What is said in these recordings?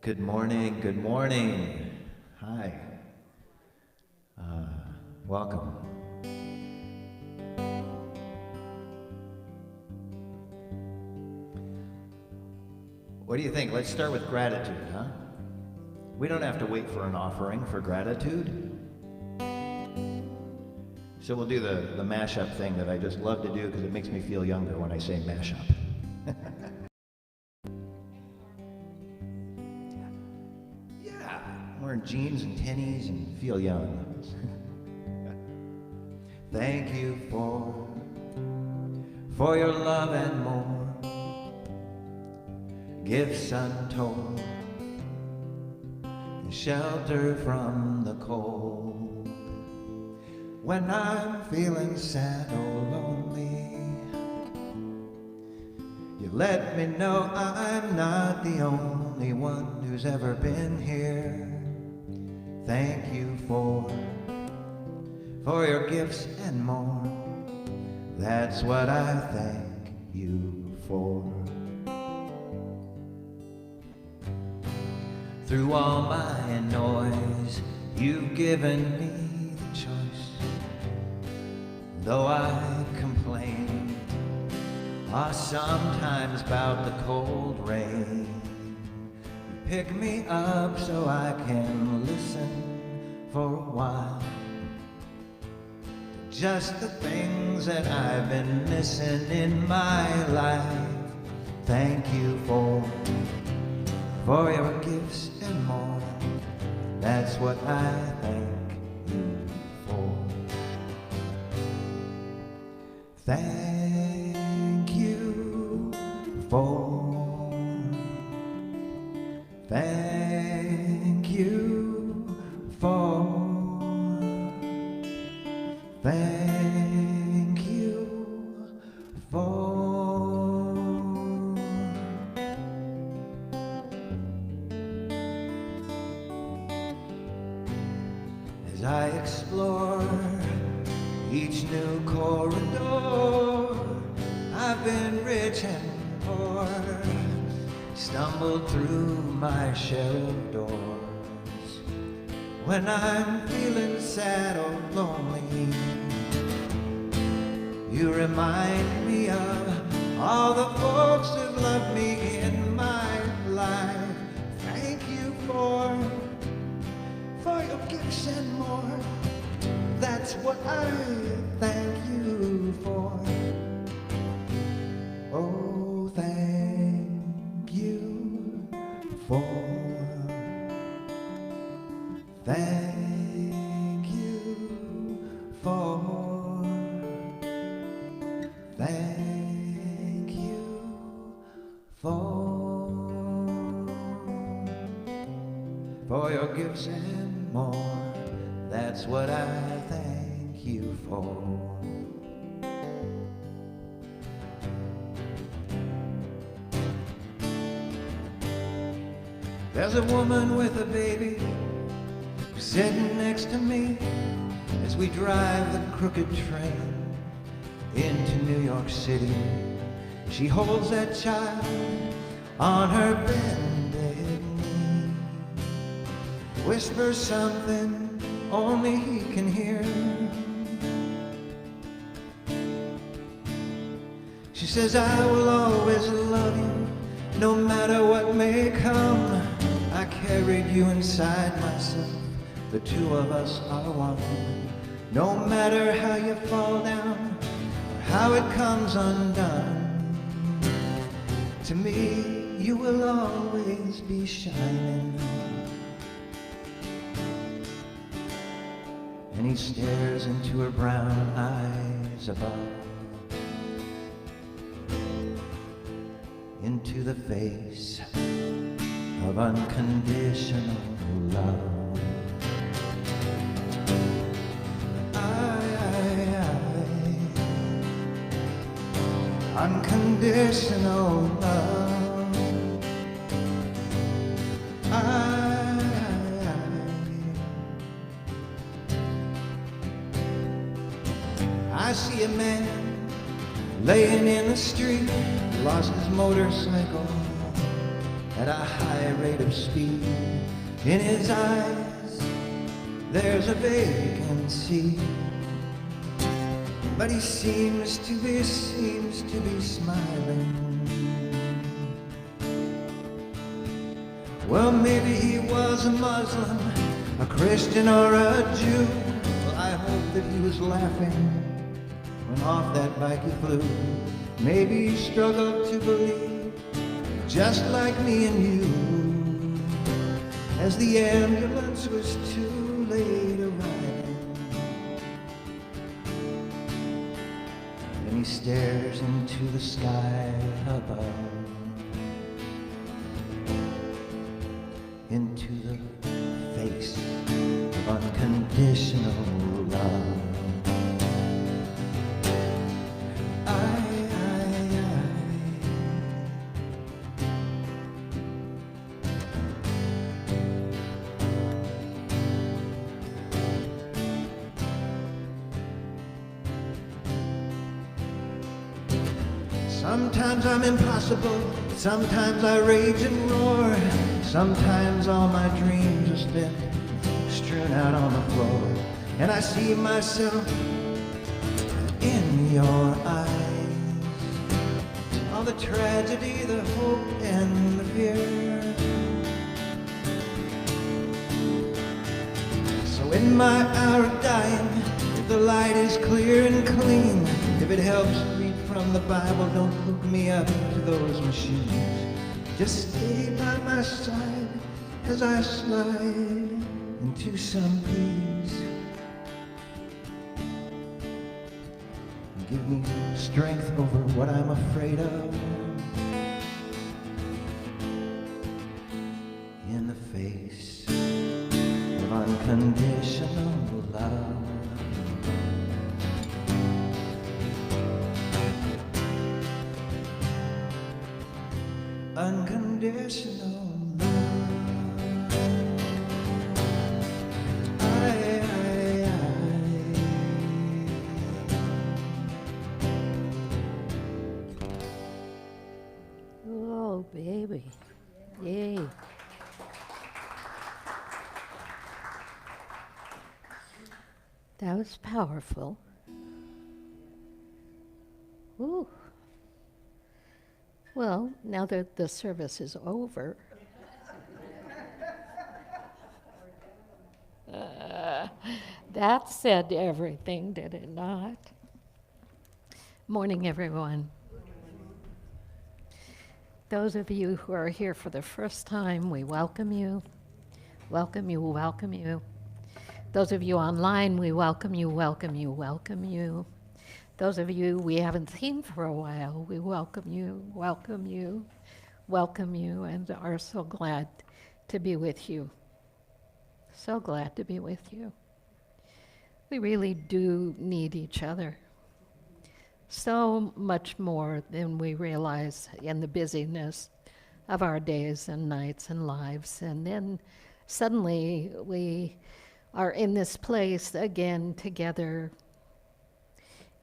Good morning, good morning. Hi. Welcome. What do you think? Let's start with gratitude, huh? We don't have to wait for an offering for gratitude. So we'll do the mashup thing that I just love to do because it makes me feel younger when I say mashup. Yeah, wearing jeans and tennies and feel young. Thank you for your love and more, gifts untold, and shelter from the cold. When I'm feeling sad or lonely, you let me know I'm not the only one who's ever been here. Thank you for your gifts and more. That's what I thank you for. Through all my noise, you've given me the choice. Though I complain, sometimes about the cold rain, you pick me up so I can listen for a while. Just the things that I've been missing in my life. Thank you for your gifts and more. That's what I thank you for. Thank you for. Thank you for. Thank you for. As I explore each new corridor, I've been rich and poor, stumbled through my share of doors. When I'm feeling sad or lonely, you remind me of all the folks who've loved me in my life. Thank you for your gifts and more. That's what I thank you for. Oh, thank you for. Thank you for. Thank you for your gifts and more. That's what I thank you for. There's a woman with a baby sitting next to me as we drive the crooked train into New York City. She holds that child on her bended knee, whispers something only he can hear. She says, I will always love you, no matter what may come. I carried you inside myself, the two of us are one. No matter how you fall down, or how it comes undone, to me you will always be shining. And he stares into her brown eyes above, into the face of unconditional love. Unconditional love. I see a man laying in the street, lost his motorcycle at a high rate of speed. In his eyes, there's a vacancy, but he seems to be smiling. Well, maybe he was a Muslim, a Christian or a Jew. Well, I hope that he was laughing when off that bike he flew. Maybe he struggled to believe, just like me and you, as the ambulance was too late arriving. Then he stares into the sky above, into the face of unconditional love. Sometimes I'm impossible, sometimes I rage and roar. Sometimes all my dreams are spent, strewn out on the floor. And I see myself in your eyes, all the tragedy, the hope, and the fear. So in my hour of dying, if the light is clear and clean, if it helps read from the Bible, don't hook me up to those machines. Just stay by my side as I slide into some peace. And give me strength over what I'm afraid of. In the face of unconditional love. Unconditional love. Oh, baby. Yay. That was powerful. Ooh. Well, now that the service is over, that said everything, did it not? Morning, everyone. Those of you who are here for the first time, we welcome you. Welcome you, welcome you. Those of you online, we welcome you, welcome you, welcome you. Those of you we haven't seen for a while, we welcome you, welcome you, welcome you, and are so glad to be with you. So glad to be with you. We really do need each other. So much more than we realize in the busyness of our days and nights and lives. And then suddenly we are in this place again together.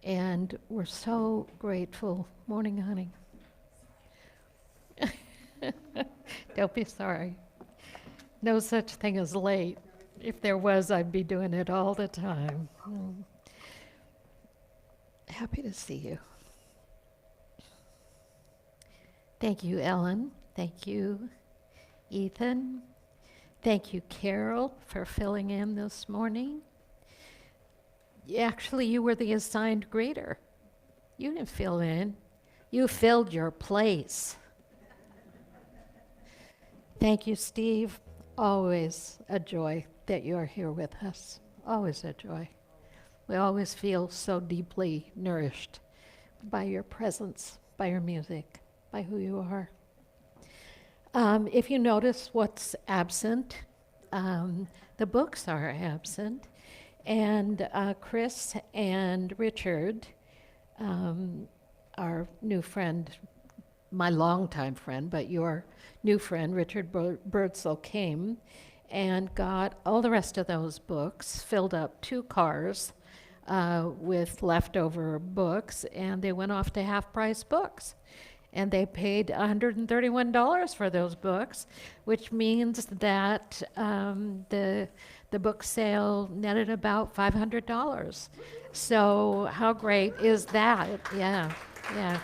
And we're so grateful. Morning, honey. Don't be sorry. No such thing as late. If there was, I'd be doing it all the time. Happy to see you. Thank you, Ellen. Thank you, Ethan. Thank you, Carol, for filling in this morning. Actually, you were the assigned greeter. You didn't fill in. You filled your place. Thank you, Steve. Always a joy that you're here with us. Always a joy. We always feel so deeply nourished by your presence, by your music, by who you are. If you notice what's absent, the books are absent. And Chris and Richard, our new friend, my longtime friend, but your new friend, Richard Birdsell, came and got all the rest of those books, filled up 2 cars with leftover books, and they went off to Half Price Books. And they paid $131 for those books, which means that the book sale netted about $500. So how great is that? Yeah, yeah.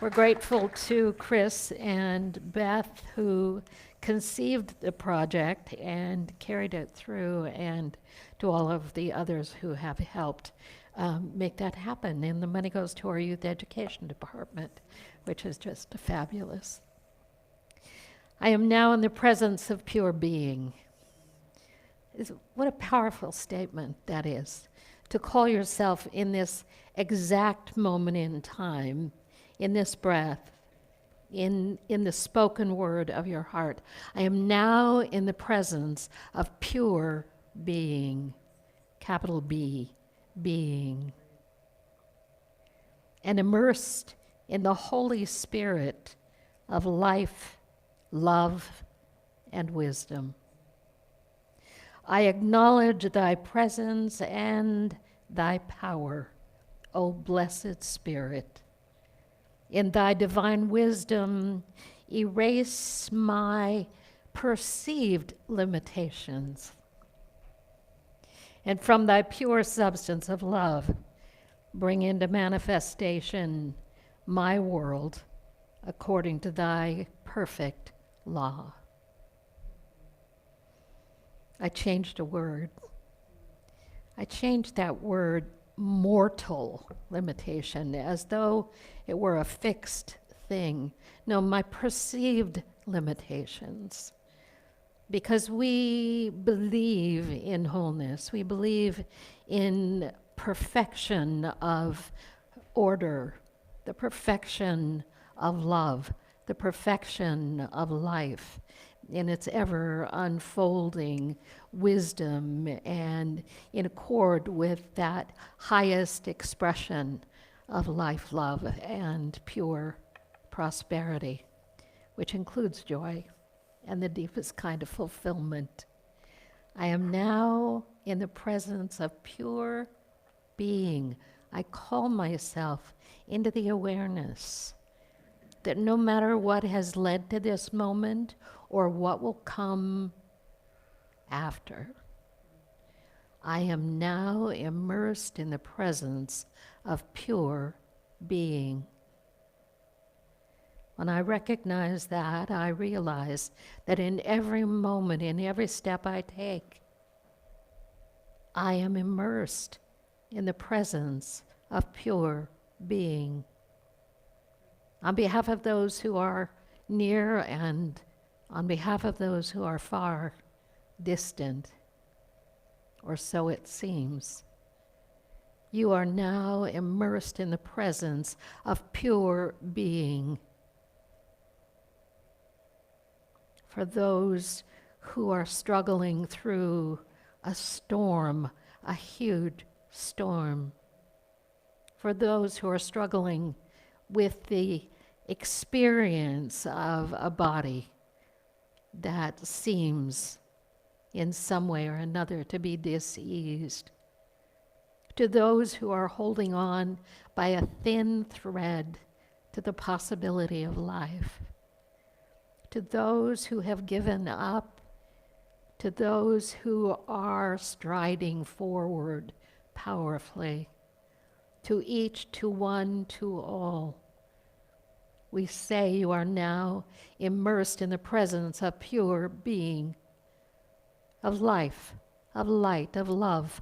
We're grateful to Chris and Beth, who conceived the project and carried it through, and to all of the others who have helped make that happen. And the money goes to our youth education department, which is just fabulous. I am now in the presence of pure being. What a powerful statement that is, to call yourself in this exact moment in time, in this breath, in the spoken word of your heart. I am now in the presence of pure being, capital B, being, and immersed in the Holy Spirit of life, love, and wisdom. I acknowledge thy presence and thy power, O blessed Spirit. In thy divine wisdom, erase my perceived limitations. And from thy pure substance of love, bring into manifestation my world according to thy perfect law. I changed a word. I changed that word mortal limitation as though it were a fixed thing. No, my perceived limitations. Because we believe in wholeness, we believe in perfection of order, the perfection of love, the perfection of life in its ever unfolding wisdom and in accord with that highest expression of life, love, and pure prosperity, which includes joy and the deepest kind of fulfillment. I am now in the presence of pure being. I call myself into the awareness that no matter what has led to this moment or what will come after, I am now immersed in the presence of pure being. When I recognize that, I realize that in every moment, in every step I take, I am immersed in the presence of pure being. On behalf of those who are near and on behalf of those who are far distant, or so it seems, you are now immersed in the presence of pure being. For those who are struggling through a storm, a huge storm. For those who are struggling with the experience of a body that seems in some way or another to be diseased. To those who are holding on by a thin thread to the possibility of life. To those who have given up, to those who are striding forward powerfully, to each, to one, to all, we say you are now immersed in the presence of pure being, of life, of light, of love,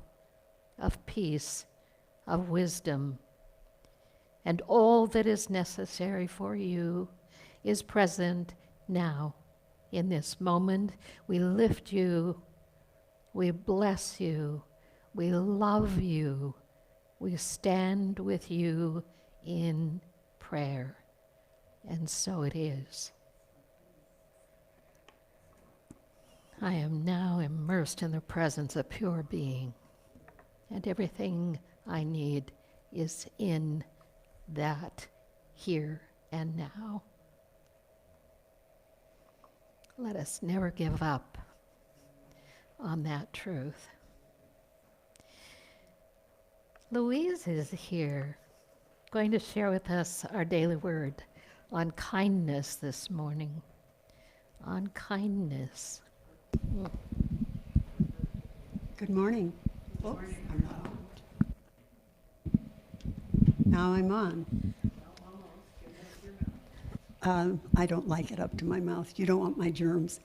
of peace, of wisdom. And all that is necessary for you is present now, in this moment. We lift you, we bless you, we love you, we stand with you in prayer. And so it is. I am now immersed in the presence of pure being, and everything I need is in that here and now. Let us never give up on that truth. Louise is here. going to share with us our daily word on kindness this morning. On kindness. Good morning. Oops, I'm not on. Now I'm on. I don't like it up to my mouth. You don't want my germs.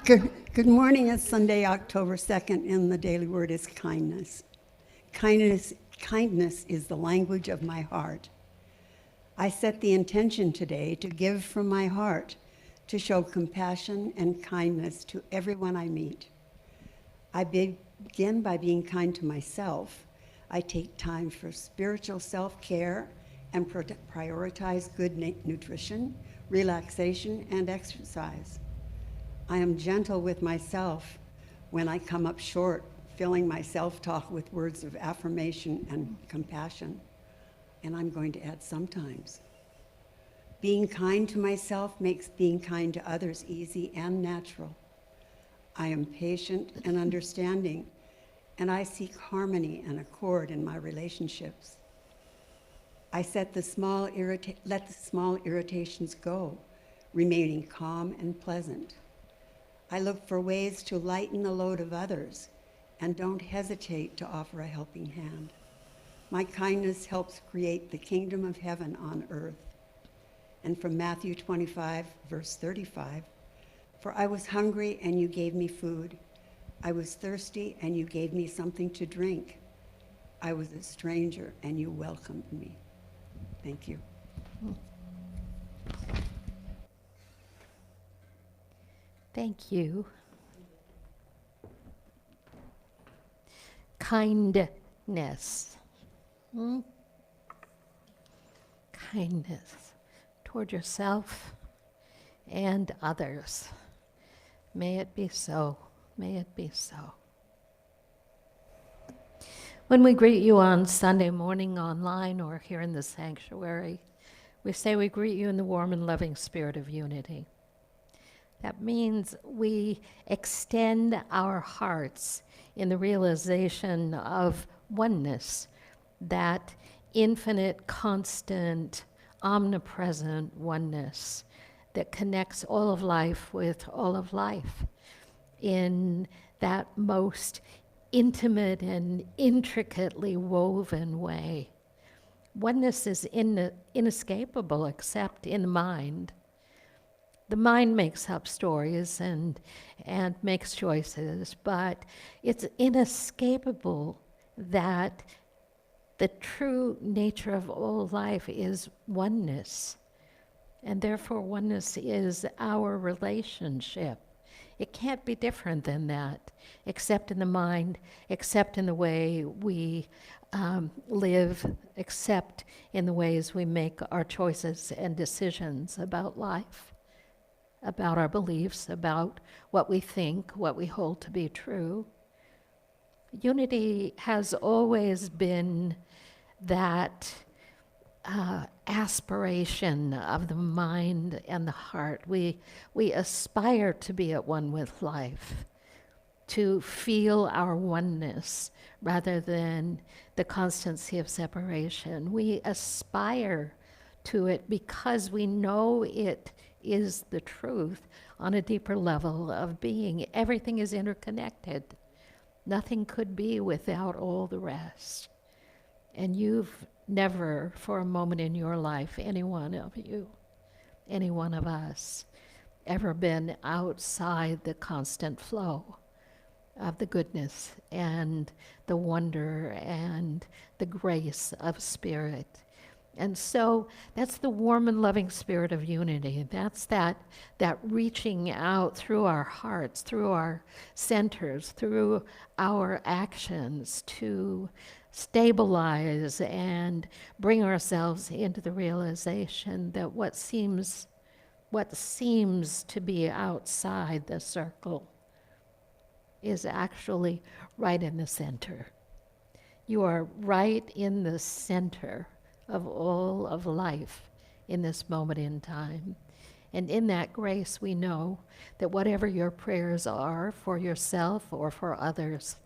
Good morning. It's Sunday, October 2nd, and the daily word is kindness. Kindness is the language of my heart. I set the intention today to give from my heart, to show compassion and kindness to everyone I meet. I begin by being kind to myself. I take time for spiritual self-care and prioritize good nutrition, relaxation, and exercise. I am gentle with myself when I come up short, filling my self-talk with words of affirmation and compassion. And I'm going to add sometimes. Being kind to myself makes being kind to others easy and natural. I am patient and understanding, and I seek harmony and accord in my relationships. I let the small irritations go, remaining calm and pleasant. I look for ways to lighten the load of others and don't hesitate to offer a helping hand. My kindness helps create the kingdom of heaven on earth. And from Matthew 25, verse 35, for I was hungry and you gave me food. I was thirsty and you gave me something to drink. I was a stranger and you welcomed me. Thank you. Thank you. Kindness. Kindness toward yourself and others. May it be so. May it be so. When we greet you on Sunday morning online or here in the sanctuary, we say we greet you in the warm and loving spirit of unity. That means we extend our hearts in the realization of oneness, that infinite, constant, omnipresent oneness that connects all of life with all of life in that most intimate and intricately woven way. Oneness is inescapable except in the mind. The mind makes up stories and makes choices, but it's inescapable that the true nature of all life is oneness. And therefore, oneness is our relationship. It can't be different than that, except in the mind, except in the way we live, except in the ways we make our choices and decisions about life, about our beliefs, about what we think, what we hold to be true. Unity has always been that aspiration of the mind and the heart. We aspire to be at one with life, to feel our oneness rather than the constancy of separation. We aspire to it because we know it is the truth on a deeper level of being. Everything is interconnected. Nothing could be without all the rest. And you've never, for a moment in your life, any one of you, any one of us, ever been outside the constant flow of the goodness and the wonder and the grace of spirit. And so that's the warm and loving spirit of unity. That's that reaching out through our hearts, through our centers, through our actions to stabilize and bring ourselves into the realization that what seems to be outside the circle is actually right in the center. You are right in the center of all of life in this moment in time. And in that grace, we know that whatever your prayers are for yourself or for others,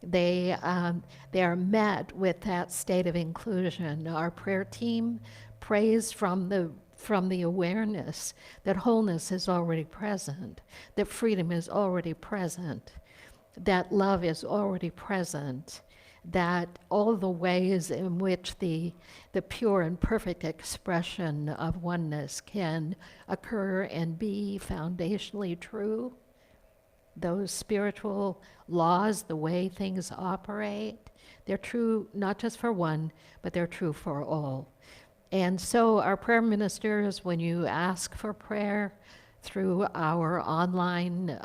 They are met with that state of inclusion. Our prayer team prays from the awareness that wholeness is already present, that freedom is already present, that love is already present, that all the ways in which the pure and perfect expression of oneness can occur and be foundationally true, those spiritual laws, the way things operate, they're true not just for one, but they're true for all. And so our prayer ministers, when you ask for prayer through our online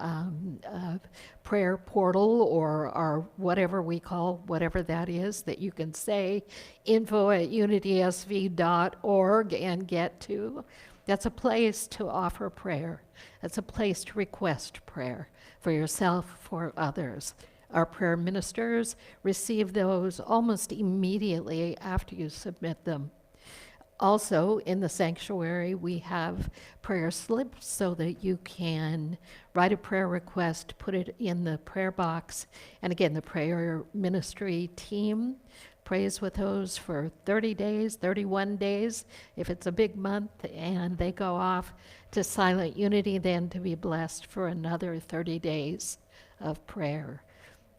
prayer portal or our whatever we call, whatever that is, that you can say info@unitysv.org and get to, that's a place to offer prayer. That's a place to request prayer for yourself, for others. Our prayer ministers receive those almost immediately after you submit them. Also, in the sanctuary, we have prayer slips so that you can write a prayer request, put it in the prayer box, and again, the prayer ministry team prays with those for 30 days, 31 days, if it's a big month, and they go off to Silent Unity then to be blessed for another 30 days of prayer.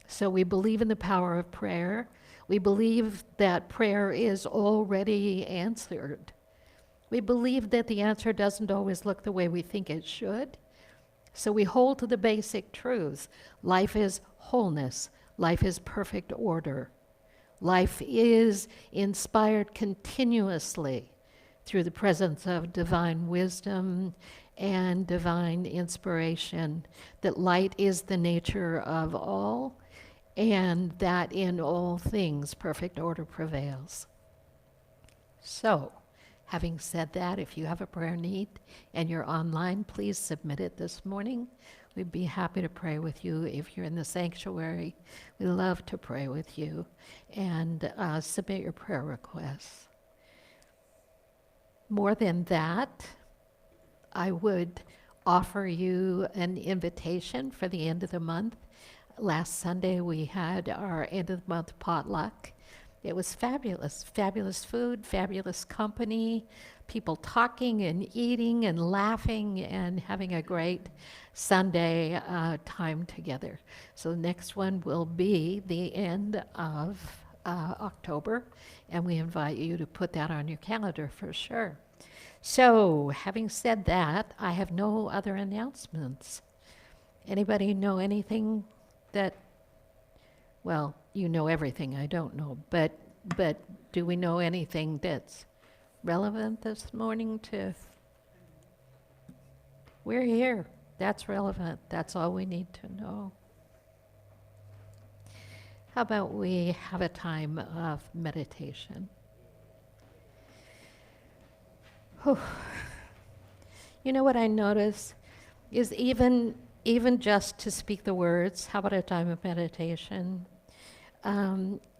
So we believe in the power of prayer. We believe that prayer is already answered. We believe that the answer doesn't always look the way we think it should. So we hold to the basic truths. Life is wholeness. Life is perfect order. Life is inspired continuously through the presence of divine wisdom and divine inspiration, that light is the nature of all, and that in all things perfect order prevails. So, having said that, if you have a prayer need and you're online, please submit it this morning. We'd be happy to pray with you. If you're in the sanctuary, we love to pray with you, and submit your prayer requests. More than that, I would offer you an invitation for the end of the month. Last Sunday, we had our end of the month potluck. It was fabulous, fabulous food, fabulous company, people talking and eating and laughing and having a great Sunday time together. So the next one will be the end of October, and we invite you to put that on your calendar for sure. So, having said that, I have no other announcements. Anybody know anything that, well, you know everything I don't know, but do we know anything that's relevant this morning to? We're here. That's relevant. That's all we need to know. How about we have a time of meditation? Whew. You know what I notice is even just to speak the words, how about a time of meditation?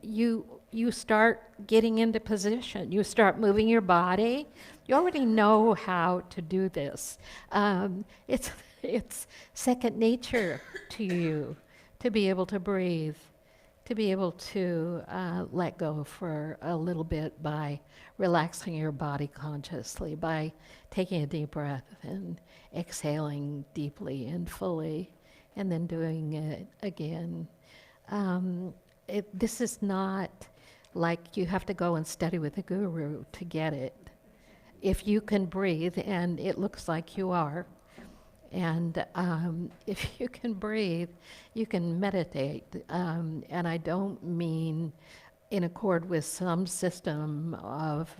You start getting into position. You start moving your body. You already know how to do this. It's second nature to you to be able to breathe, to be able to let go for a little bit by relaxing your body consciously, by taking a deep breath and exhaling deeply and fully, and then doing it again. This is not like you have to go and study with a guru to get it. If you can breathe, and it looks like you are, and if you can breathe, you can meditate. And I don't mean in accord with some system of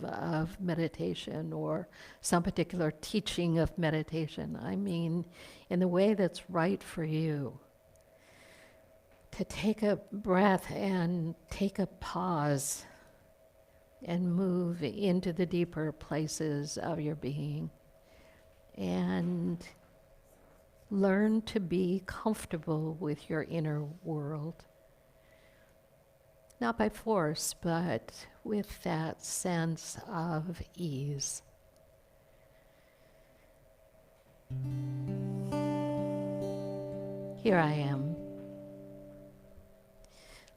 meditation or some particular teaching of meditation. I mean in the way that's right for you. To take a breath and take a pause and move into the deeper places of your being and learn to be comfortable with your inner world. Not by force, but with that sense of ease. Here I am.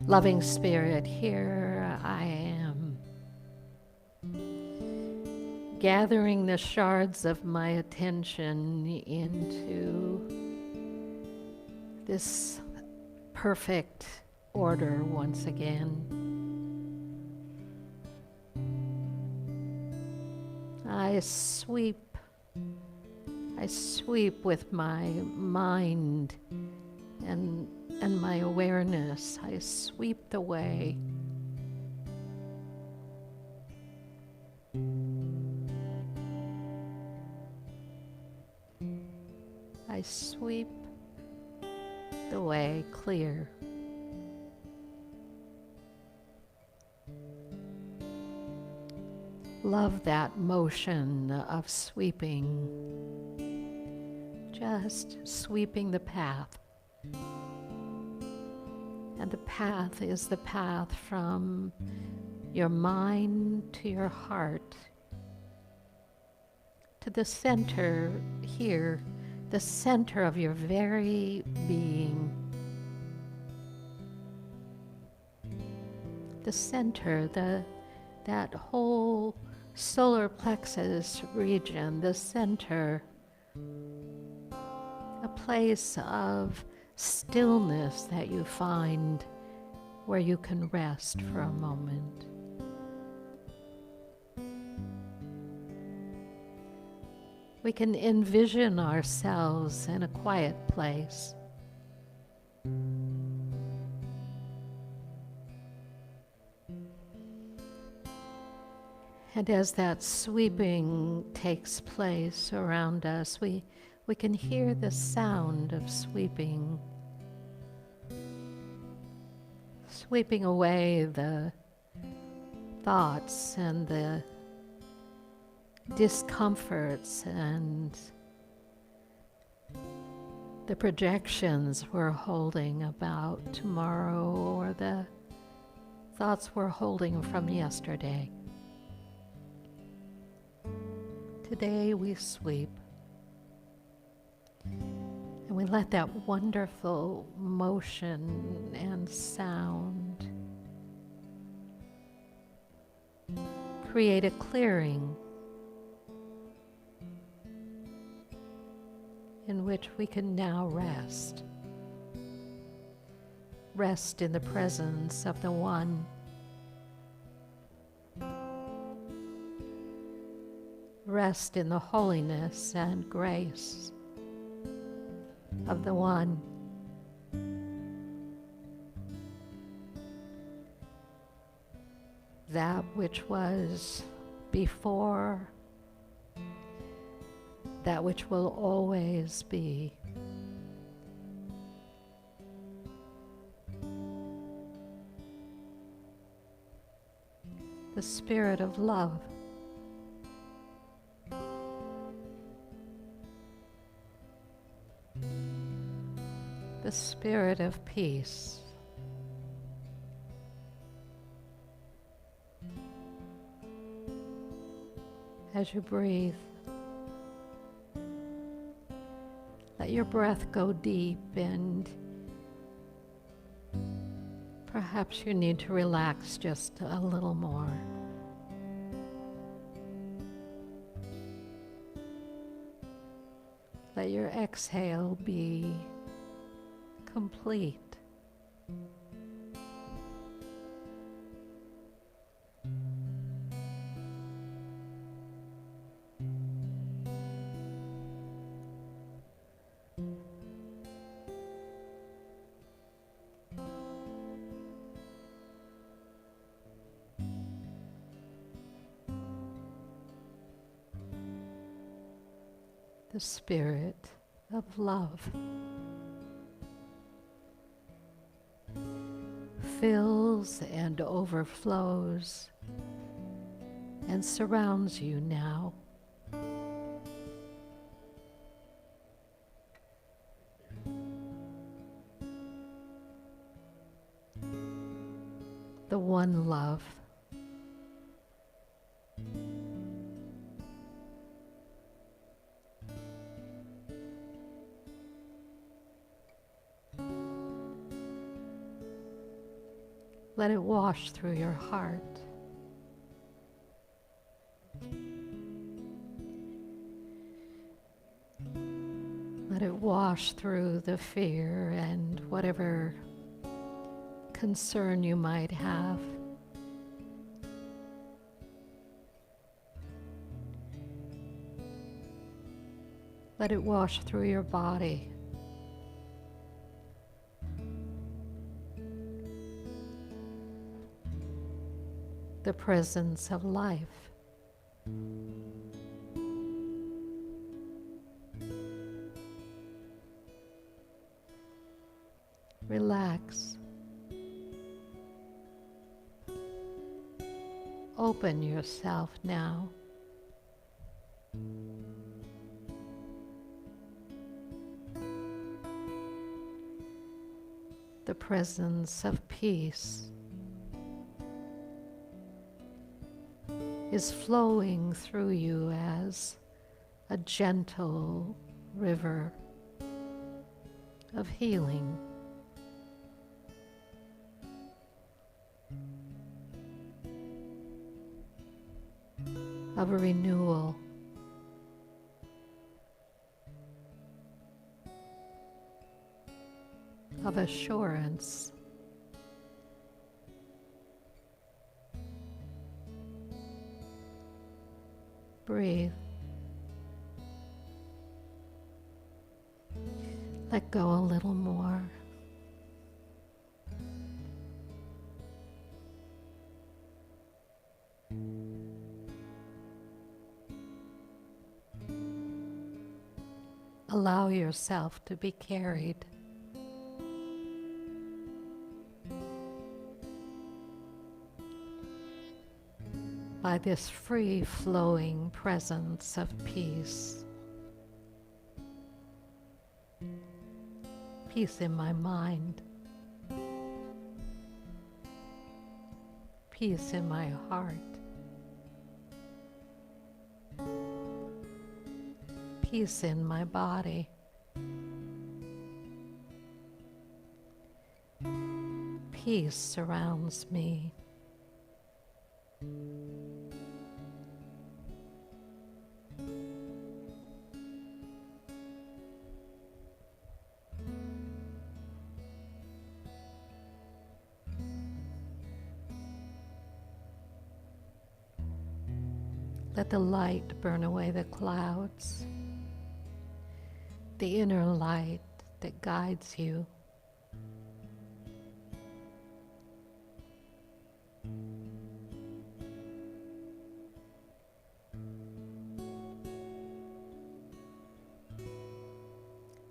Loving Spirit, here I am, gathering the shards of my attention into this perfect order once again. I sweep with my mind and my awareness. I sweep the way. I sweep the way clear. Love that motion of sweeping, just sweeping the path. And the path is the path from your mind to your heart, to the center here, the center of your very being. The center, that whole solar plexus region, the center, a place of stillness that you find where you can rest for a moment. We can envision ourselves in a quiet place. And as that sweeping takes place around us, we can hear the sound of sweeping away the thoughts and the discomforts and the projections we're holding about tomorrow or the thoughts we're holding from yesterday. Today we sweep, and we let that wonderful motion and sound create a clearing in which we can now rest. Rest in the presence of the One. Rest in the holiness and grace of the One. That which was before, that which will always be. The spirit of love. The spirit of peace. As you breathe, let your breath go deep, and perhaps you need to relax just a little more. Let your exhale be complete. The spirit of love fills and overflows and surrounds you now. The one love. Let it wash through your heart. Let it wash through the fear and whatever concern you might have. Let it wash through your body. The presence of life. Relax. Open yourself now. The presence of peace is flowing through you as a gentle river of healing. Of a renewal. Of assurance. Breathe. Let go a little more. Allow yourself to be carried. By this free-flowing presence of peace. Peace in my mind. Peace in my heart. Peace in my body. Peace surrounds me. Let the light burn away the clouds, the inner light that guides you.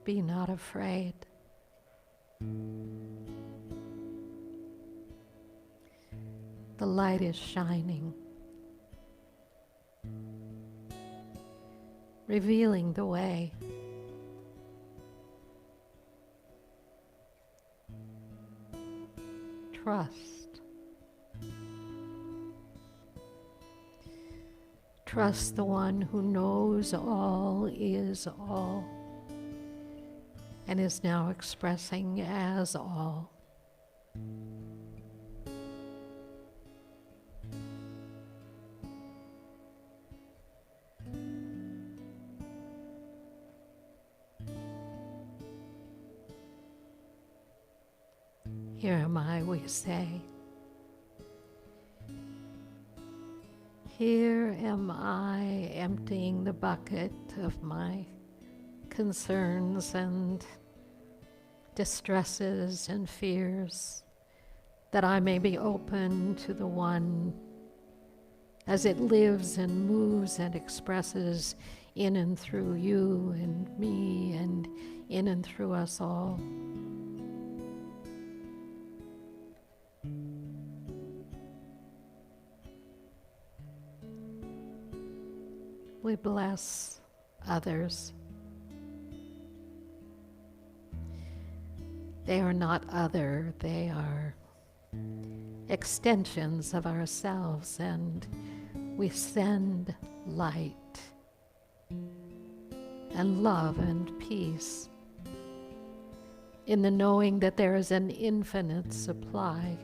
Be not afraid. The light is shining, revealing the way. Trust. Trust the one who knows all, is all, and is now expressing as all. Here am I, we say. Here am I, emptying the bucket of my concerns and distresses and fears, that I may be open to the one as it lives and moves and expresses in and through you and me and in and through us all. We bless others. They are not other, they are extensions of ourselves, and we send light and love and peace in the knowing that there is an infinite supply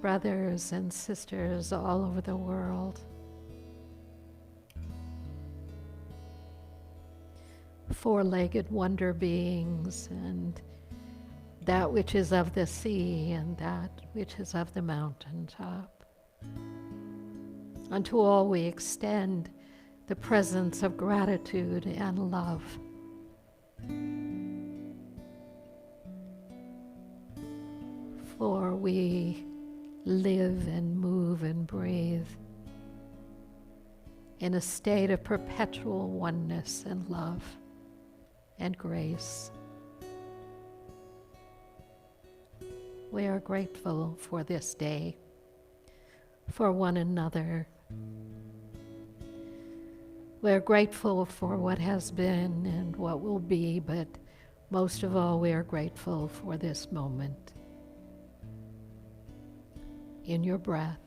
brothers and sisters all over the world. Four-legged wonder beings, and that which is of the sea and that which is of the mountaintop. Unto all we extend the presence of gratitude and love. For we live and move and breathe in a state of perpetual oneness and love and grace. We are grateful for this day, for one another. We're grateful for what has been and what will be, but most of all, we are grateful for this moment. In your breath,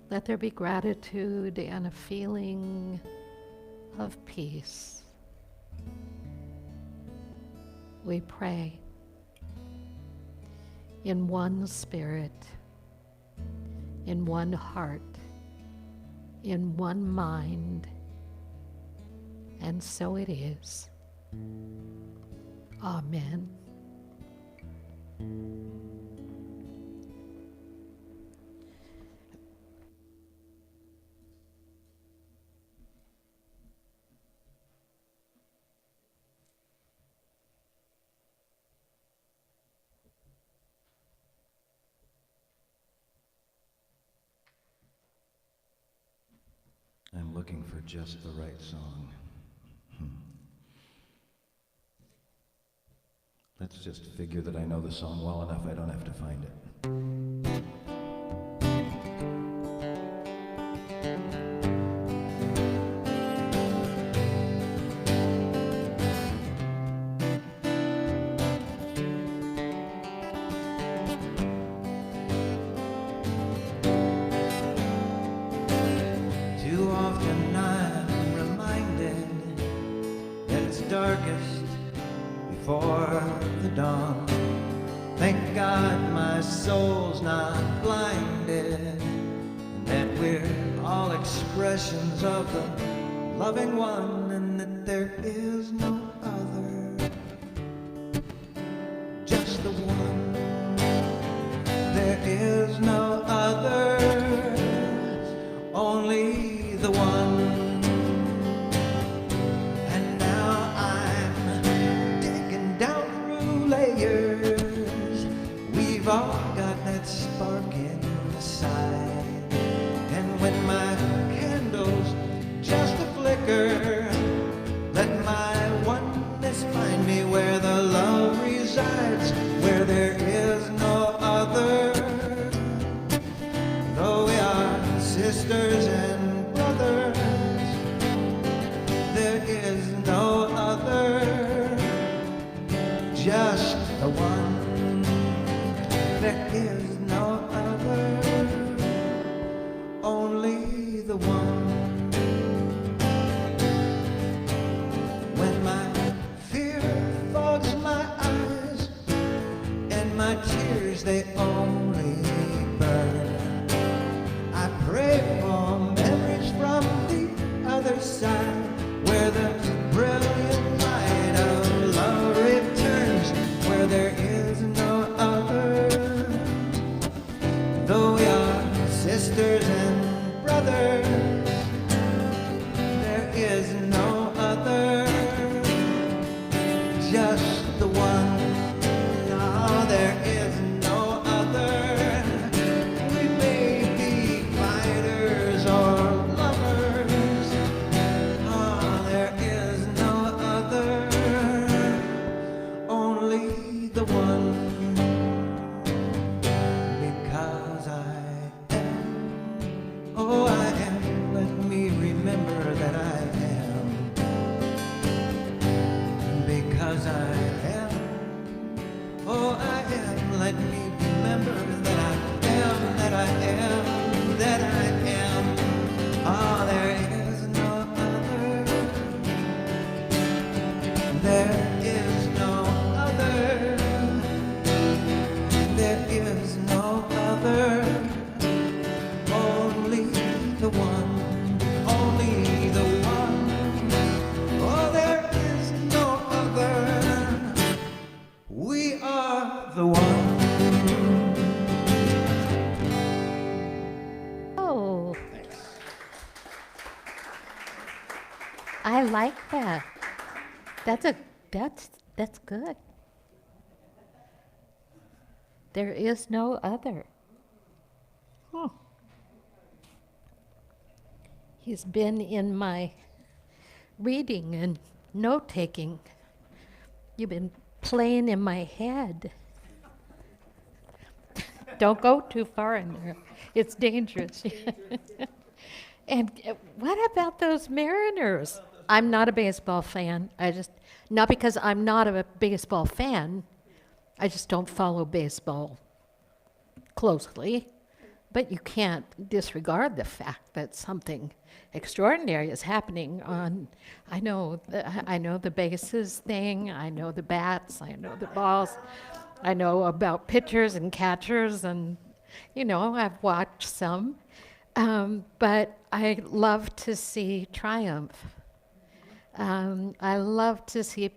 let there be gratitude and a feeling of peace. We pray in one spirit, in one heart, in one mind, and so it is. Amen. I'm looking for just the right song. Let's just figure that I know the song well enough I don't have to find it. Too often I'm reminded that it's darkest before the dawn. Thank God my soul's not blinded, and that we're all expressions of the loving one, and that there is no other, just the one. There is no other, only the one. And now I'm digging down through layers. We've all got that spark inside. And when my candle's just a flicker, let my oneness find me where the love resides, where there is no other. Though we are sisters and brothers, there is no other, just the one. There is no other, only the one. When my fear fogs my eyes and my tears they only burn, I pray for memories from the other side, where the brilliant light of love returns, where there is no other. Though we are sisters and brothers, there is no other, just the one. No, there is no other. We may be fighters or lovers. Oh, there is no other, only the one. Because I am, oh I am, let me remember that I am. Because I am, like that. That's good. There is no other. Huh. He's been in my reading and note-taking. You've been playing in my head. Don't go too far in there. It's dangerous. And what about those Mariners? I'm not a baseball fan. Not because I'm not a baseball fan, I just don't follow baseball closely. But you can't disregard the fact that something extraordinary is happening on, I know the bases thing, I know the bats, I know the balls, I know about pitchers and catchers, and, I've watched some. But I love to see triumph. I love to see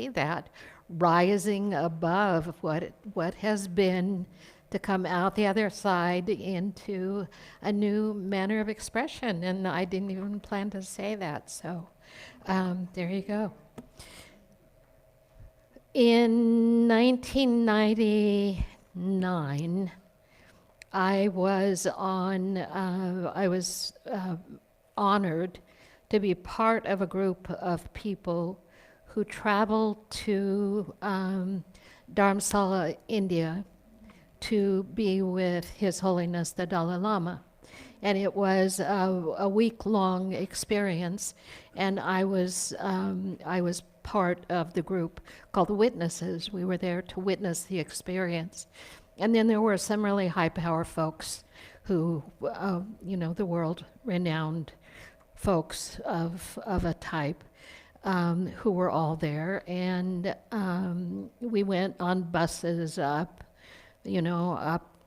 that rising above what has been, to come out the other side into a new manner of expression. And I didn't even plan to say that, so there you go. In 1999, I was honored to be part of a group of people who traveled to Dharamsala, India, to be with His Holiness the Dalai Lama. And it was a week-long experience, and I was part of the group called the Witnesses. We were there to witness the experience. And then there were some really high-power folks who, the world-renowned folks of a type, who were all there. And we went on buses up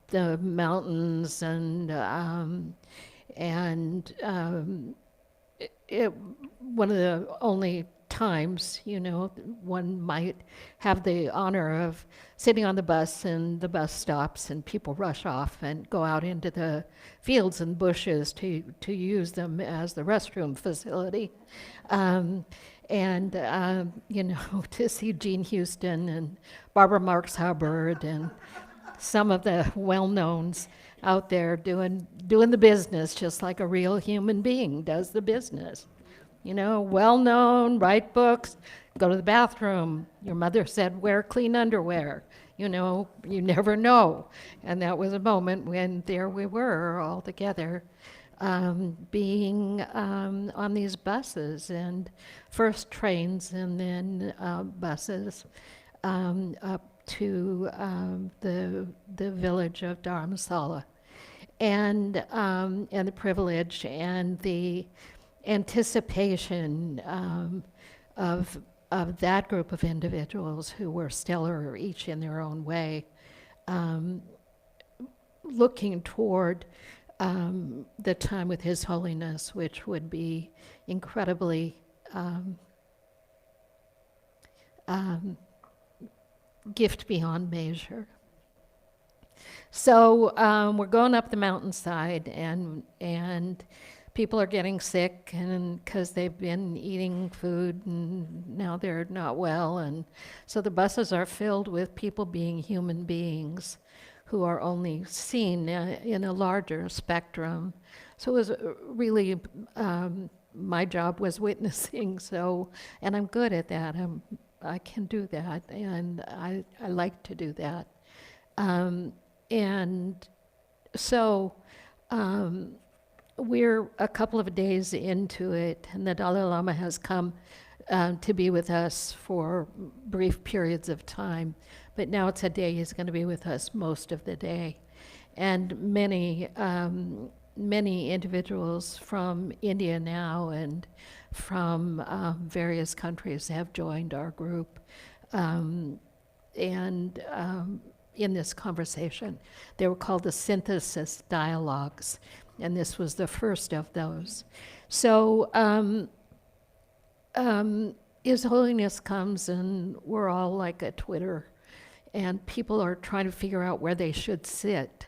the mountains, and one of the only times, one might have the honor of sitting on the bus, and the bus stops and people rush off and go out into the fields and bushes to use them as the restroom facility. To see Gene Houston and Barbara Marx Hubbard and some of the well-knowns out there doing the business just like a real human being does the business. Well-known, write books, go to the bathroom. Your mother said, wear clean underwear. You never know. And that was a moment when there we were all together, being on these buses, and first trains and then buses up to the village of Dharamsala, and the privilege and the anticipation of that group of individuals who were stellar, each in their own way, looking toward the time with His Holiness, which would be incredibly gift beyond measure. So we're going up the mountainside, and people are getting sick, and because they've been eating food and now they're not well, and so the buses are filled with people being human beings who are only seen in a larger spectrum. So it was really, my job was witnessing, and I'm good at that. I can do that, and I like to do that. We're a couple of days into it, and the Dalai Lama has come to be with us for brief periods of time, but now it's a day he's going to be with us most of the day. And many individuals from India now and from various countries have joined our group. In this conversation, they were called the Synthesis Dialogues, and this was the first of those. So His Holiness comes, and we're all like at Twitter, and people are trying to figure out where they should sit.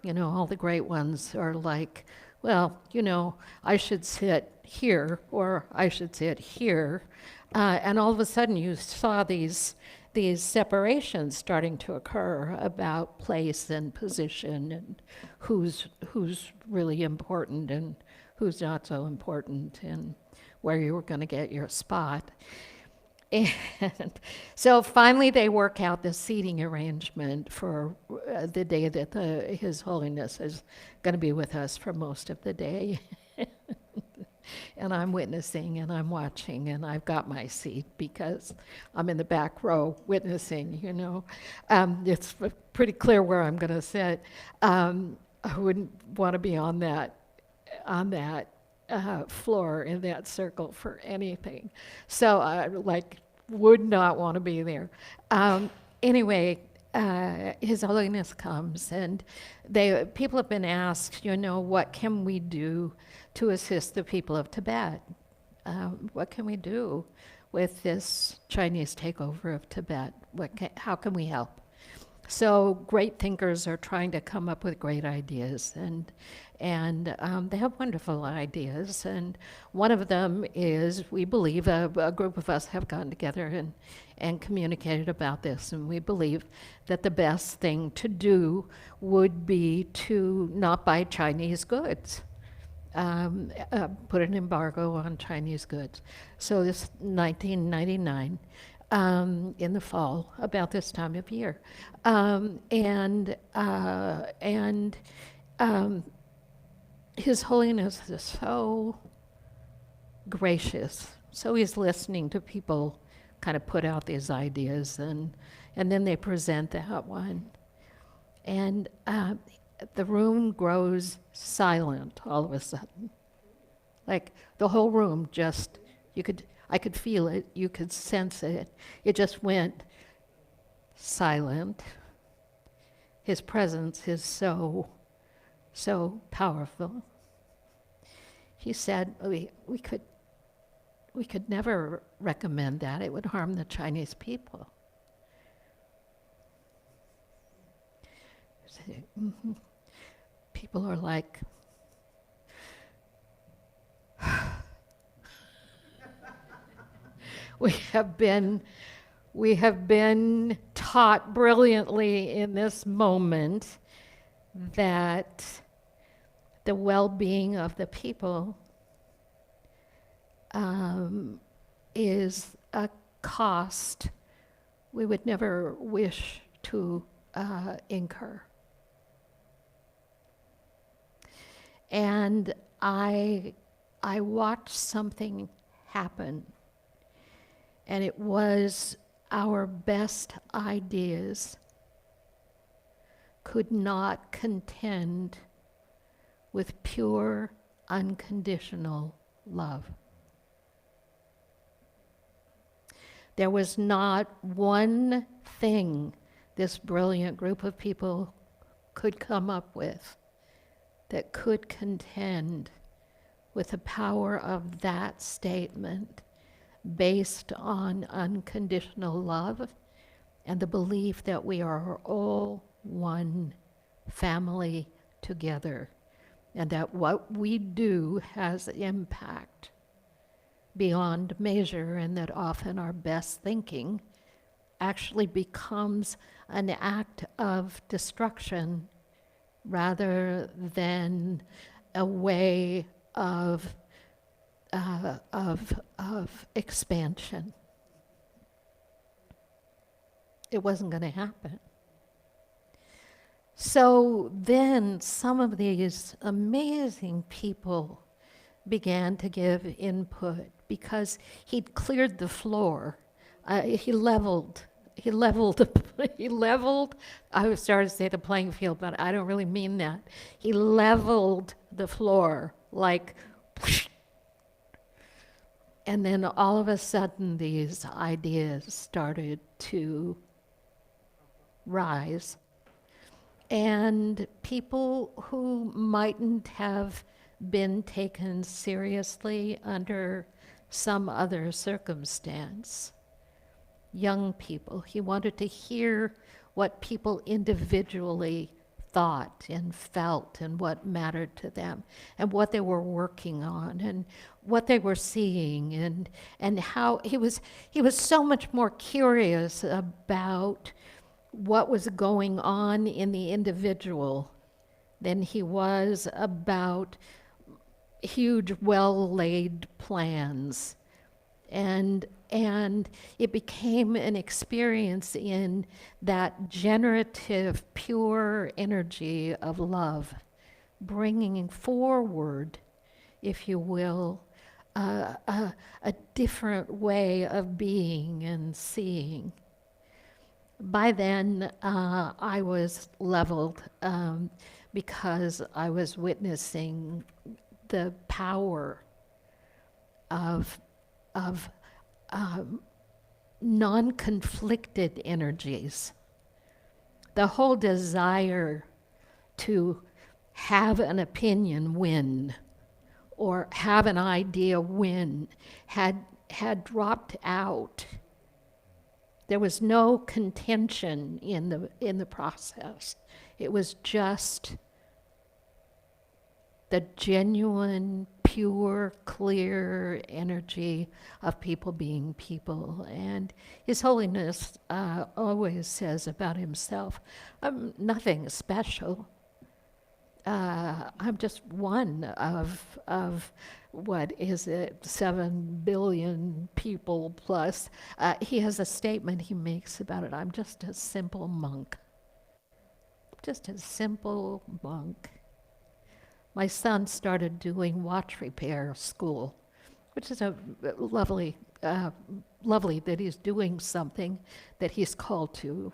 All the great ones are like, well, I should sit here, or I should say it here, and all of a sudden you saw these separations starting to occur about place and position and who's really important and who's not so important and where you were going to get your spot. And so finally they work out the seating arrangement for the day that His Holiness is going to be with us for most of the day. And I'm witnessing and I'm watching and I've got my seat because I'm in the back row witnessing, you know. It's pretty clear where I'm going to sit. I wouldn't want to be on that floor in that circle for anything. So I would not want to be there. Anyway, His Holiness comes and people have been asked, you know, what can we do to assist the people of Tibet? What can we do with this Chinese takeover of Tibet? How can we help? So great thinkers are trying to come up with great ideas, and they have wonderful ideas. And one of them is, we believe, a group of us have gotten together and communicated about this, and we believe that the best thing to do would be to not buy Chinese goods. Put an embargo on Chinese goods. So this 1999, in the fall, about this time of year. His Holiness is so gracious. So he's listening to people kind of put out these ideas, and then they present that one. And the room grows silent all of a sudden. Like the whole room just, I could feel it, you could sense it. It just went silent. His presence is so powerful. He said, we could never recommend that. It would harm the Chinese people. Mm-hmm. People are like, we have been taught brilliantly in this moment that the well-being of the people is a cost we would never wish to incur. And I watched something happen, and it was our best ideas could not contend with pure, unconditional love. There was not one thing this brilliant group of people could come up with that could contend with the power of that statement based on unconditional love and the belief that we are all one family together, and that what we do has impact beyond measure, and that often our best thinking actually becomes an act of destruction rather than a way of expansion. It wasn't going to happen. So then some of these amazing people began to give input because he'd cleared the floor. He leveled, I was starting to say the playing field, but I don't really mean that. He leveled the floor, like, and then all of a sudden these ideas started to rise. And people who mightn't have been taken seriously under some other circumstance, young people, he wanted to hear what people individually thought and felt and what mattered to them and what they were working on and what they were seeing and how he was so much more curious about what was going on in the individual than he was about huge well-laid plans. And it became an experience in that generative, pure energy of love, bringing forward, if you will, a different way of being and seeing. By then, I was leveled because I was witnessing the power of non-conflicted energies. The whole desire to have an opinion win or have an idea win had dropped out. There was no contention in the process. It was just the genuine, pure, clear energy of people being people. And His Holiness always says about himself, I'm nothing special. I'm just one of what is it, 7 billion people plus. He has a statement he makes about it. I'm just a simple monk. Just a simple monk. My son started doing watch repair school, which is a lovely that he's doing something that he's called to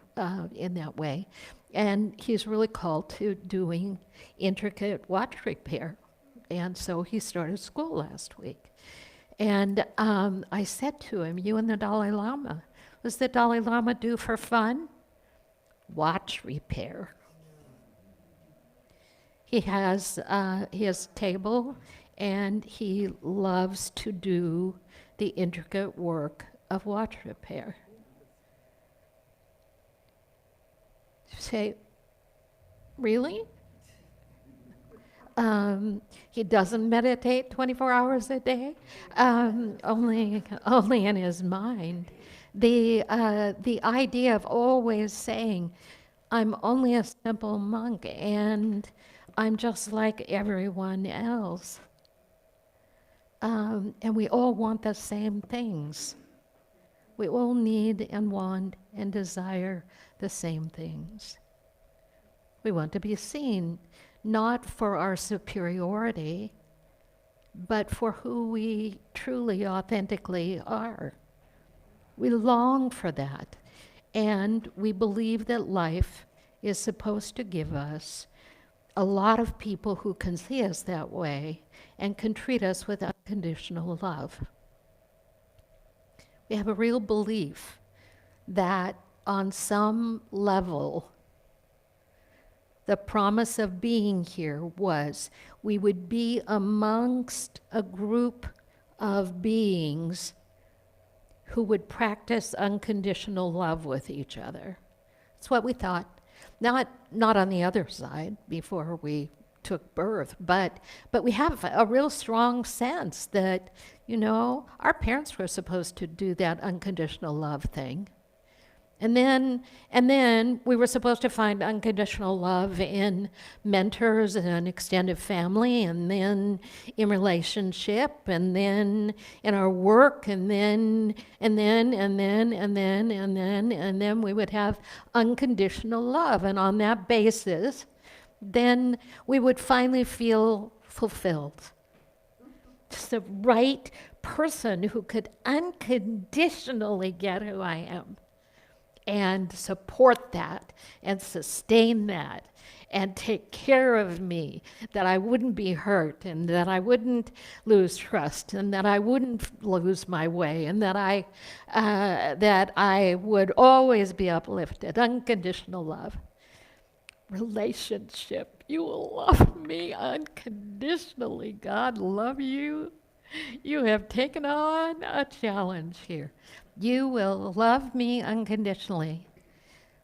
in that way. And he's really called to doing intricate watch repair. And so he started school last week. And I said to him, you and the Dalai Lama, what does the Dalai Lama do for fun? Watch repair. He has his table, and he loves to do the intricate work of watch repair. You say, really? He doesn't meditate 24 hours a day, only in his mind. The idea of always saying, I'm only a simple monk, and I'm just like everyone else. And we all want the same things. We all need and want and desire the same things. We want to be seen, not for our superiority, but for who we truly, authentically are. We long for that. And we believe that life is supposed to give us a lot of people who can see us that way and can treat us with unconditional love. We have a real belief that on some level, the promise of being here was we would be amongst a group of beings who would practice unconditional love with each other. That's what we thought. Not on the other side before we took birth, but we have a real strong sense that, our parents were supposed to do that unconditional love thing. And then we were supposed to find unconditional love in mentors and extended family, and then in relationship, and then in our work, and then we would have unconditional love. And on that basis, then we would finally feel fulfilled. Just the right person who could unconditionally get who I am, and support that, and sustain that, and take care of me, that I wouldn't be hurt, and that I wouldn't lose trust, and that I wouldn't lose my way, and that I would always be uplifted. Unconditional love. Relationship. You will love me unconditionally. God love you. You have taken on a challenge here. You will love me unconditionally.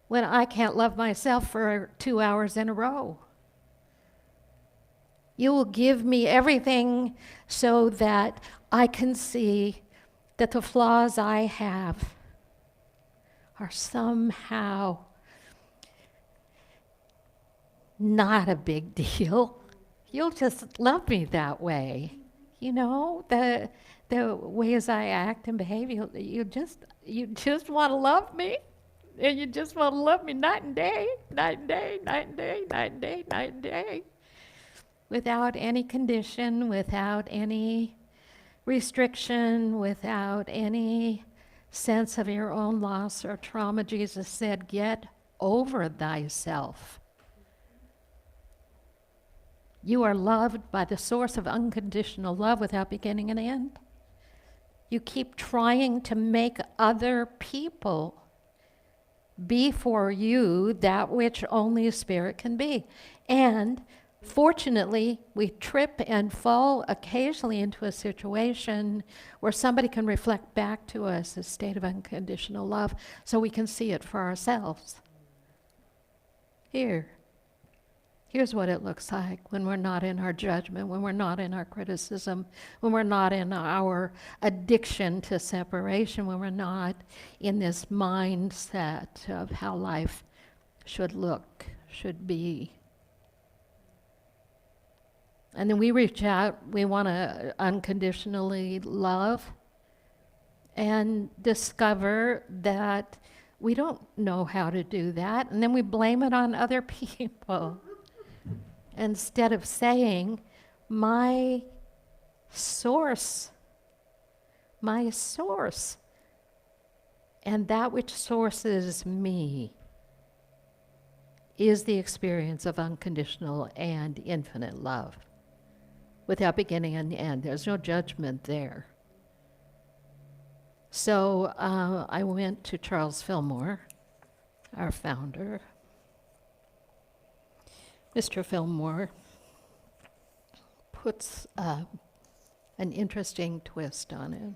when I can't love myself for 2 hours in a row. You will give me everything so that I can see that the flaws I have are somehow not a big deal. You'll just love me that way. You know, the ways I act and behave, you just want to love me. And you just want to love me night and day, night and day, night and day, night and day, night and day. Without any condition, without any restriction, without any sense of your own loss or trauma. Jesus said, get over thyself. You are loved by the source of unconditional love without beginning and end. You keep trying to make other people be for you that which only a spirit can be. And fortunately, we trip and fall occasionally into a situation where somebody can reflect back to us a state of unconditional love so we can see it for ourselves. Here's what it looks like when we're not in our judgment, when we're not in our criticism, when we're not in our addiction to separation, when we're not in this mindset of how life should look, should be. And then we reach out, we want to unconditionally love and discover that we don't know how to do that, and then we blame it on other people. Instead of saying, my source, and that which sources me is the experience of unconditional and infinite love, without beginning and end. There's no judgment there. So I went to Charles Fillmore, our founder. Mr. Fillmore puts an interesting twist on it.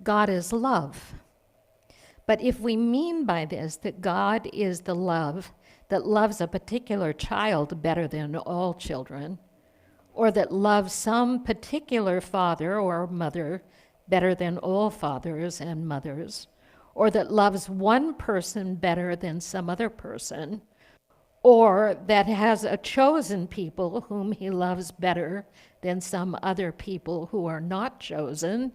God is love. But if we mean by this that God is the love that loves a particular child better than all children, or that loves some particular father or mother better than all fathers and mothers, or that loves one person better than some other person, or that has a chosen people whom he loves better than some other people who are not chosen,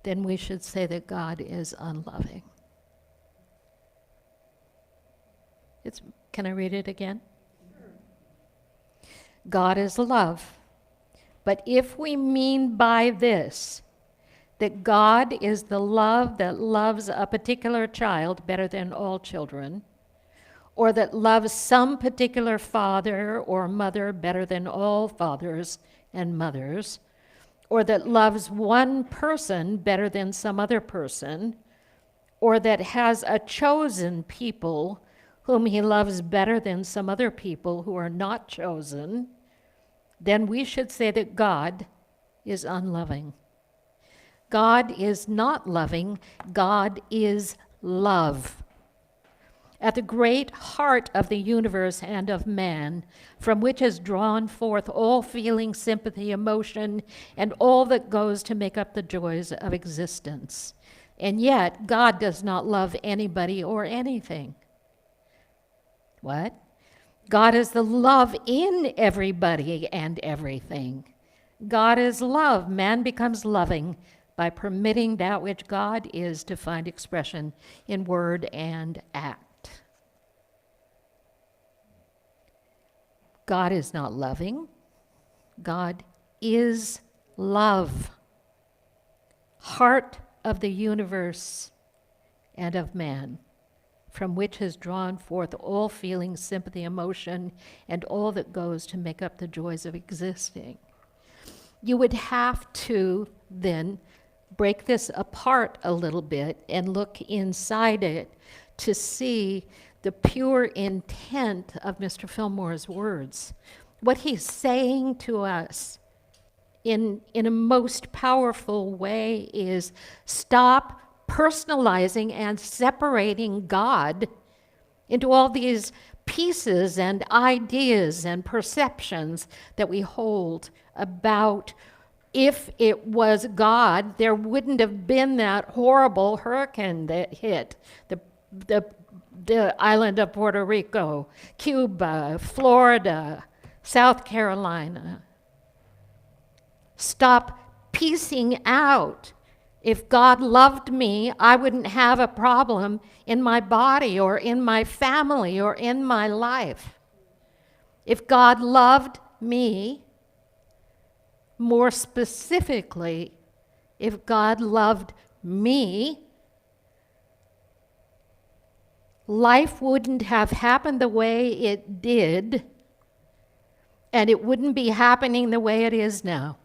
then we should say that God is unloving. Can I read it again? God is love. But if we mean by this that God is the love that loves a particular child better than all children, or that loves some particular father or mother better than all fathers and mothers, or that loves one person better than some other person, or that has a chosen people whom he loves better than some other people who are not chosen, then we should say that God is unloving. God is not loving. God is love. At the great heart of the universe and of man, from which is drawn forth all feeling, sympathy, emotion, and all that goes to make up the joys of existence. And yet, God does not love anybody or anything. What? God is the love in everybody and everything. God is love. Man becomes loving by permitting that which God is to find expression in word and act. God is not loving. God is love. Heart of the universe and of man, from which is drawn forth all feeling, sympathy, emotion, and all that goes to make up the joys of existing. You would have to then break this apart a little bit and look inside it to see the pure intent of Mr. Fillmore's words. What he's saying to us in a most powerful way is stop personalizing and separating God into all these pieces and ideas and perceptions that we hold about. If it was God, there wouldn't have been that horrible hurricane that hit the island of Puerto Rico, Cuba, Florida, South Carolina. Stop piecing out. If God loved me, I wouldn't have a problem in my body or in my family or in my life. If God loved me, more specifically, if God loved me, life wouldn't have happened the way it did, and it wouldn't be happening the way it is now.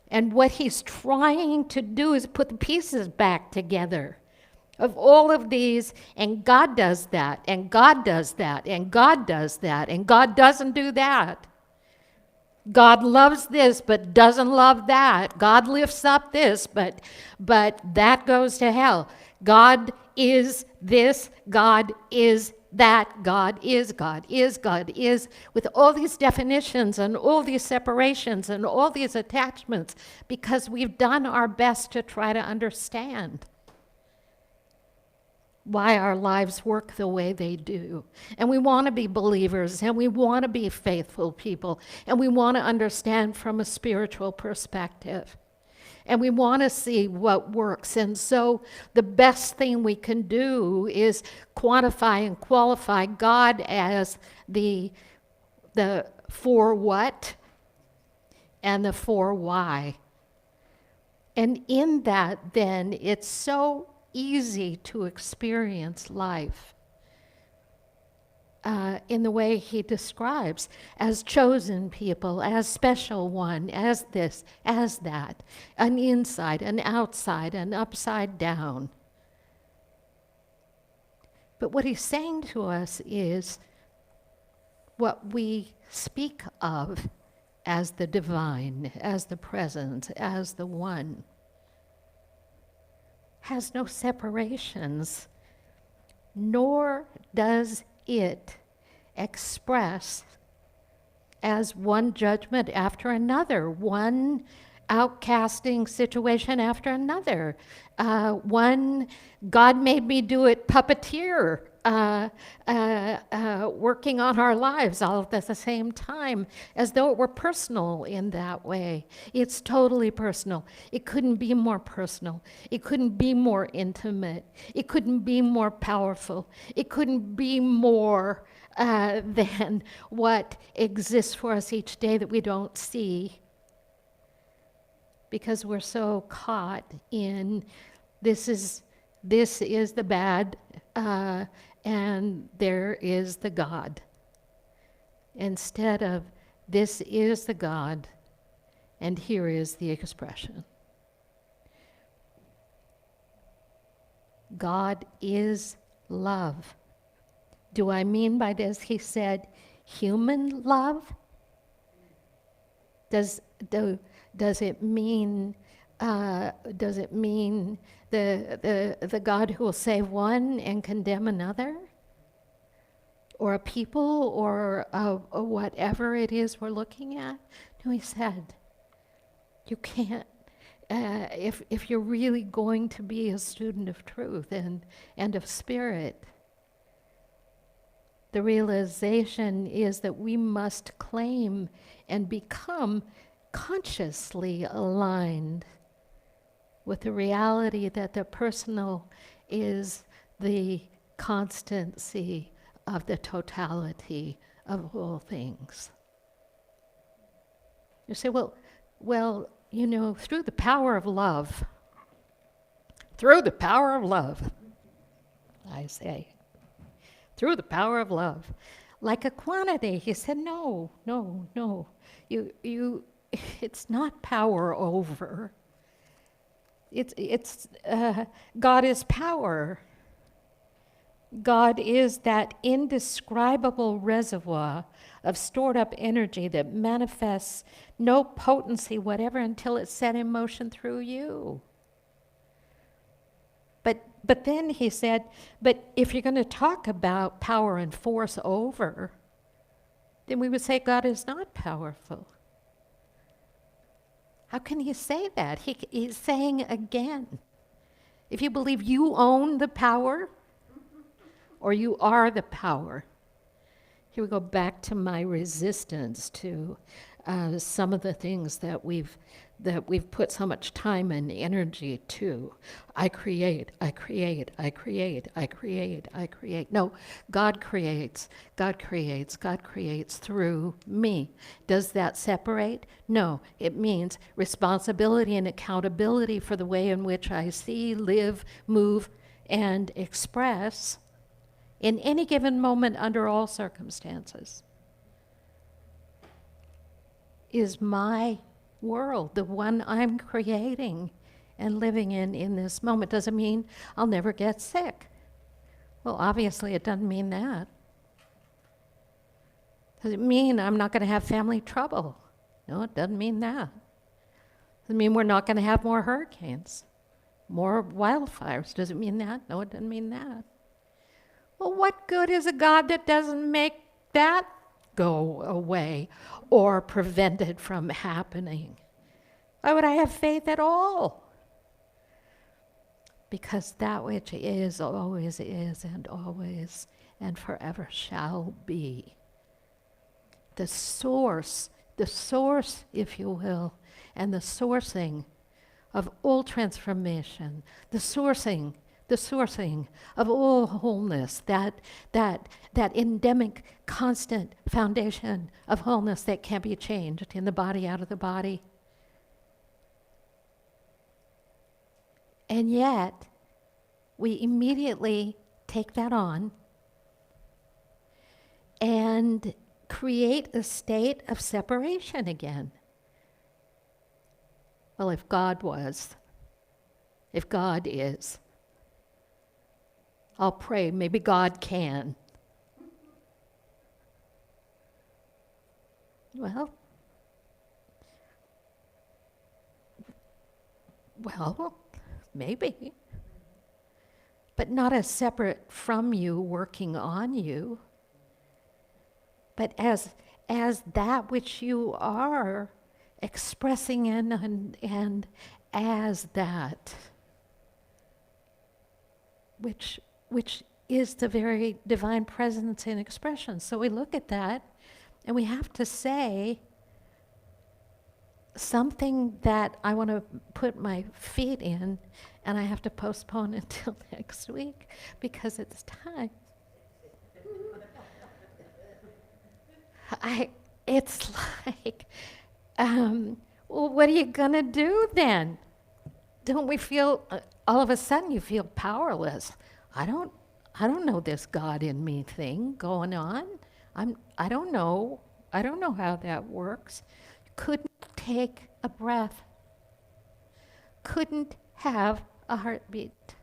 And what he's trying to do is put the pieces back together of all of these, and God does that, and God does that, and God does that, and God doesn't do that. God loves this, but doesn't love that. God lifts up this, but that goes to hell. God is this, God is that, God is, with all these definitions and all these separations and all these attachments, because we've done our best to try to understand why our lives work the way they do. And we want to be believers, and we want to be faithful people, and we want to understand from a spiritual perspective. And we want to see what works. And so the best thing we can do is quantify and qualify God as the for what and the for why. And in that, then, it's so easy to experience life in the way he describes, as chosen people, as special one, as this, as that, an inside, an outside, an upside down. But what he's saying to us is what we speak of as the divine, as the present, as the one, has no separations, nor does it express as one judgment after another, one outcasting situation after another, one God made me do it puppeteer, working on our lives all at the same time, as though it were personal in that way. It's totally personal. It couldn't be more personal. It couldn't be more intimate. It couldn't be more powerful. It couldn't be more than what exists for us each day that we don't see, because we're so caught in this is the bad, and there is the God, instead of this is the God, and here is the expression. God is love. Do I mean by this, he said, human love? Does it mean the God who will save one and condemn another, or a people, or whatever it is we're looking at? No, he said, you can't. If you're really going to be a student of truth and of spirit, the realization is that we must claim and become consciously aligned with the reality that the personal is the constancy of the totality of all things. You say, well, through the power of love, I say, through the power of love, like a quantity. He said, no, it's not power over. It's God is power. God is that indescribable reservoir of stored up energy that manifests no potency whatever until it's set in motion through you. But then he said, but if you're going to talk about power and force over, then we would say God is not powerful. How can he say that? He's saying again, if you believe you own the power or you are the power. Here we go back to my resistance to some of the things that we've put so much time and energy to. I create. No, God creates through me. Does that separate? No, it means responsibility and accountability for the way in which I see, live, move, and express in any given moment under all circumstances. Is my world, the one I'm creating and living in this moment. Doesn't mean I'll never get sick. Well, obviously it doesn't mean that. Does it mean I'm not going to have family trouble? No, it doesn't mean that. Does it mean we're not going to have more hurricanes, more wildfires? Does it mean that? No, it doesn't mean that. Well, what good is a God that doesn't make that go away or prevent it from happening? Why would I have faith at all? Because that which is, and always and forever shall be. The source, if you will, and the sourcing of all transformation, the sourcing of all wholeness, that endemic, constant foundation of wholeness that can't be changed in the body, out of the body. And yet, we immediately take that on and create a state of separation again. Well, if God is, I'll pray, maybe God can. Well, maybe. But not as separate from you, working on you, but as that which you are, expressing in and as that which is the very divine presence in expression. So we look at that and we have to say something that I want to put my feet in, and I have to postpone until next week because it's time. It's like, well, what are you going to do then? Don't we feel, all of a sudden you feel powerless. I don't know this God in me thing going on. I don't know how that works. Couldn't take a breath. Couldn't have a heartbeat.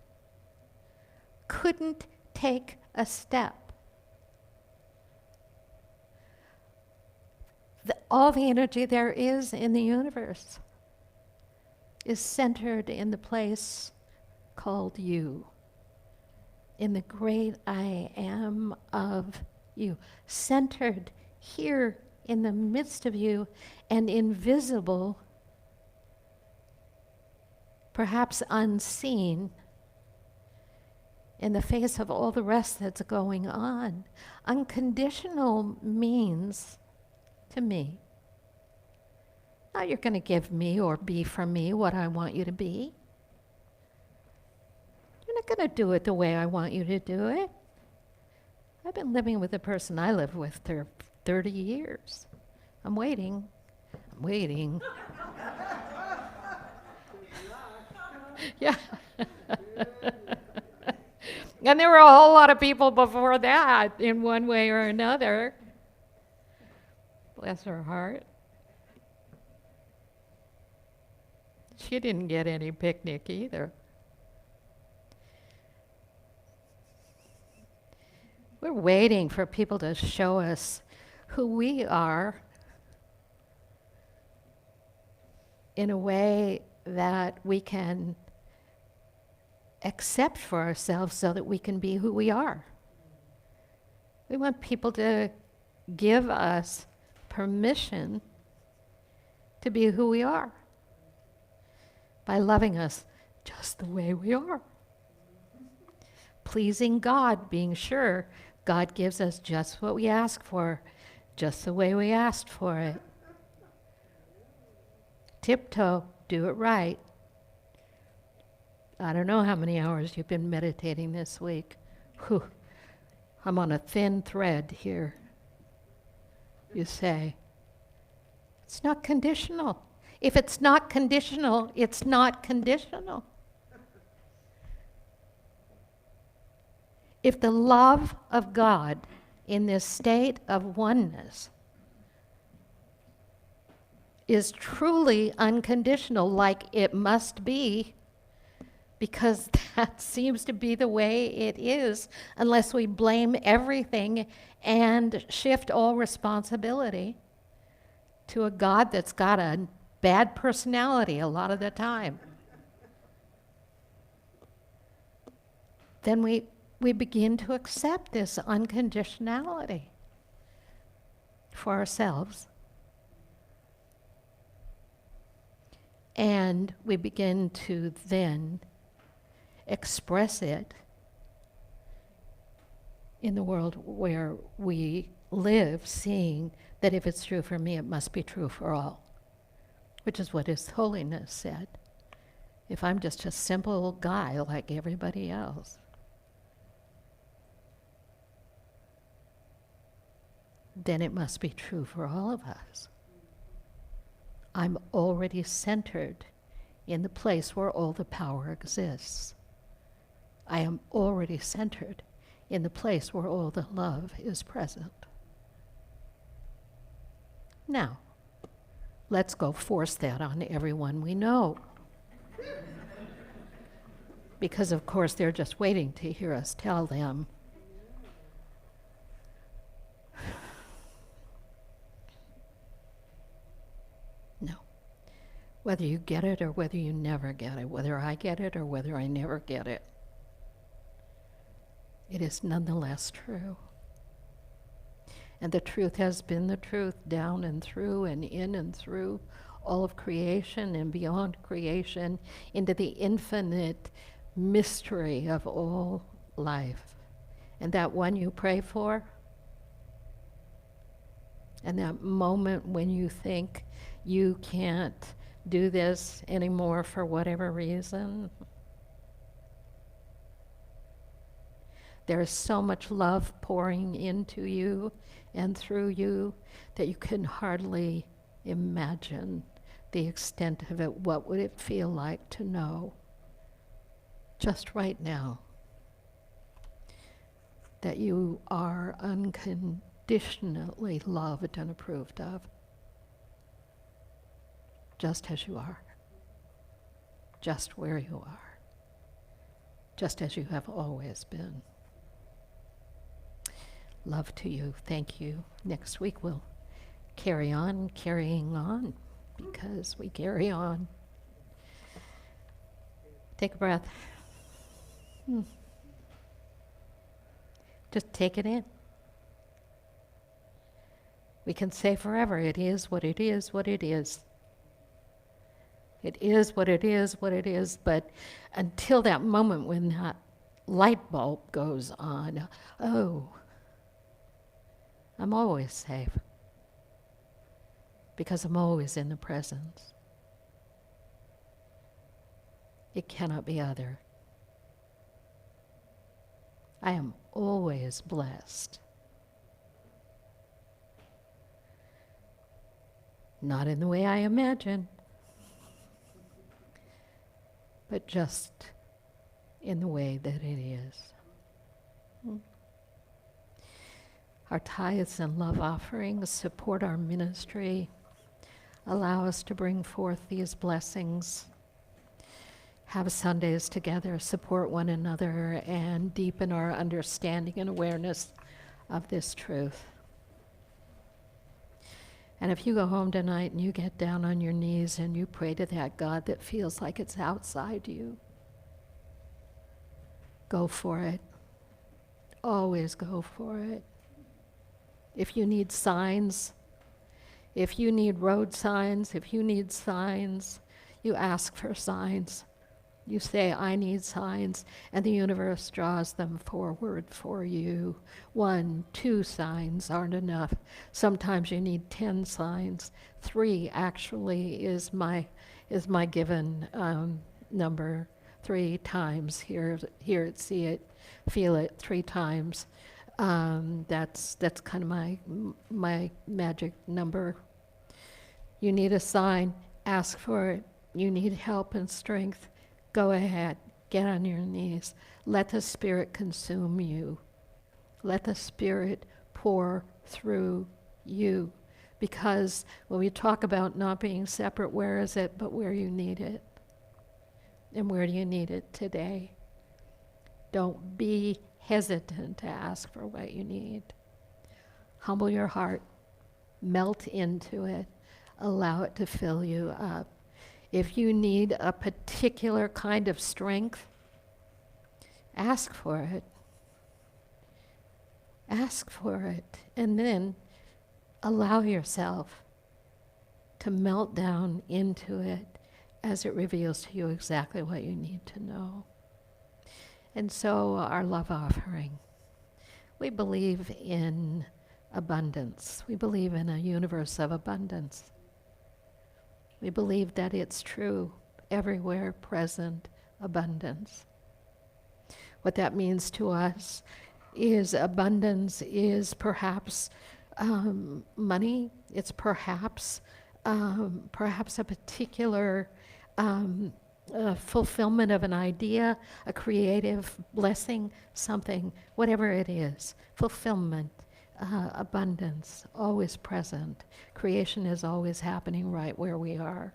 Couldn't take a step. All the energy there is in the universe is centered in the place called you, in the great I am of you, centered here in the midst of you and invisible, perhaps unseen, in the face of all the rest that's going on. Unconditional means, to me, not you're going to give me or be for me what I want you to be. You're not going to do it the way I want you to do it. I've been living with the person I live with for 30 years. I'm waiting. Yeah. And there were a whole lot of people before that in one way or another. Bless her heart. She didn't get any picnic either. We're waiting for people to show us who we are in a way that we can accept for ourselves so that we can be who we are. We want people to give us permission to be who we are by loving us just the way we are. Pleasing God, being sure God gives us just what we ask for, just the way we asked for it. Tiptoe, do it right. I don't know how many hours you've been meditating this week. Whew. I'm on a thin thread here. You say, it's not conditional. If it's not conditional, it's not conditional. If the love of God in this state of oneness is truly unconditional, like it must be, because that seems to be the way it is, unless we blame everything and shift all responsibility to a God that's got a bad personality a lot of the time. Then we begin to accept this unconditionality for ourselves. And we begin to then express it in the world where we live, seeing that if it's true for me, it must be true for all, which is what His Holiness said. If I'm just a simple guy like everybody else, then it must be true for all of us. I'm already centered in the place where all the power exists. I am already centered in the place where all the love is present. Now, let's go force that on everyone we know. Because of course they're just waiting to hear us tell them. No. Whether you get it or whether you never get it, whether I get it or whether I never get it, it is nonetheless true. And the truth has been the truth down and through and in and through all of creation and beyond creation into the infinite mystery of all life. And that one you pray for, and that moment when you think you can't do this anymore for whatever reason, there is so much love pouring into you and through you that you can hardly imagine the extent of it. What would it feel like to know, just right now, that you are unconditionally loved and approved of, just as you are, just where you are, just as you have always been. Love to you. Thank you. Next week we'll carry on carrying on, because we carry on. Take a breath. Just take it in. We can say forever, it is what it is, what it is. It is what it is, what it is, but until that moment when that light bulb goes on, oh, I'm always safe, because I'm always in the presence. It cannot be other. I am always blessed. Not in the way I imagine, but just in the way that it is. Our tithes and love offerings support our ministry, allow us to bring forth these blessings have Sundays together, support one another, and deepen our understanding and awareness of this truth. And if you go home tonight and you get down on your knees and you pray to that God that feels like it's outside you, go for it. Always go for it. If you need signs, if you need road signs, if you need signs, you ask for signs. You say, I need signs, and the universe draws them forward for you. 1, 2 signs aren't enough. Sometimes you need 10 signs. 3 actually is my given number. 3 times. Hear it, see it, feel it 3 times. That's kind of my magic number. You need a sign, ask for it. You need help and strength. Go ahead, get on your knees. Let the Spirit consume you. Let the Spirit pour through you. Because when we talk about not being separate, where is it but where you need it? And where do you need it today? Don't be hesitant to ask for what you need. Humble your heart. Melt into it. Allow it to fill you up. If you need a particular kind of strength, ask for it. Ask for it. And then allow yourself to melt down into it as it reveals to you exactly what you need to know. And so our love offering. We believe in abundance. We believe in a universe of abundance. We believe that it's true, everywhere present abundance. What that means to us is abundance is perhaps money. It's perhaps a particular fulfillment of an idea, a creative blessing, something, whatever it is, fulfillment. Abundance, always present. Creation is always happening right where we are.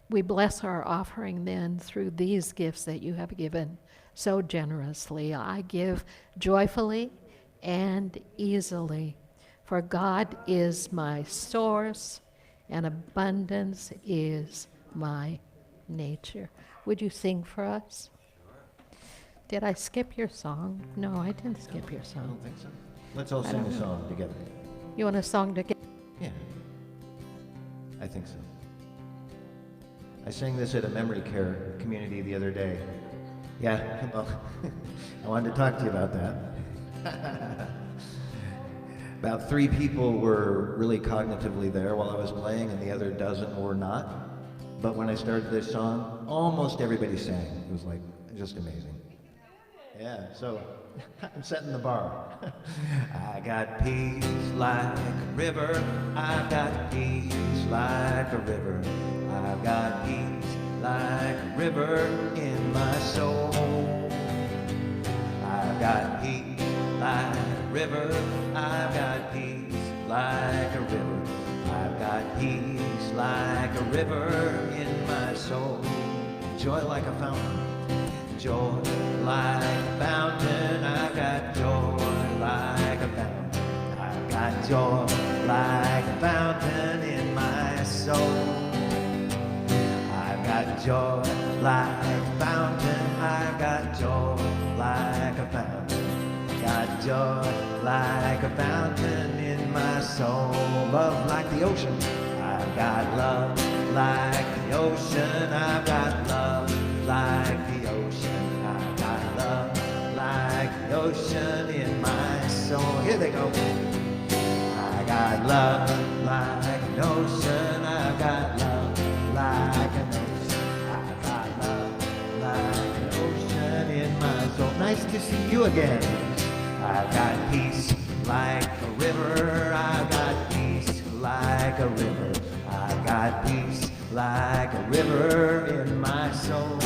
We bless our offering then through these gifts that you have given so generously. I give joyfully and easily, for God is my source and abundance is my nature. Would you sing for us? Did I skip your song? No, I didn't skip your I song. don't think so. Let's all sing a song together. You want a song to get? Yeah, I think so. I sang this at a memory care community the other day. Yeah, well, I wanted to talk to you about that. About 3 people were really cognitively there while I was playing, and the other dozen were not. But when I started this song, almost everybody sang. It was like just amazing. Yeah, so I'm setting the bar. I got peace like a river. I've got peace like a river. I've got peace like a river in my soul. I've got peace like a river. I've got peace like a river. I've got peace like a river in my soul. Joy like a fountain. Joy like a fountain, I've got joy like a fountain. I've got joy like a fountain in my soul. I've got joy like a fountain, I've got joy like a fountain. Got joy like a fountain in my soul. Love like the ocean, I've got love like the ocean. I've got love like the ocean. I've got love like the ocean in my soul. Here they go. I got love like an ocean. I've got love like an ocean. I've got love like an ocean in my soul. Nice to see you again. I've got peace like a river. I've got peace like a river. I've got peace like a river in my soul.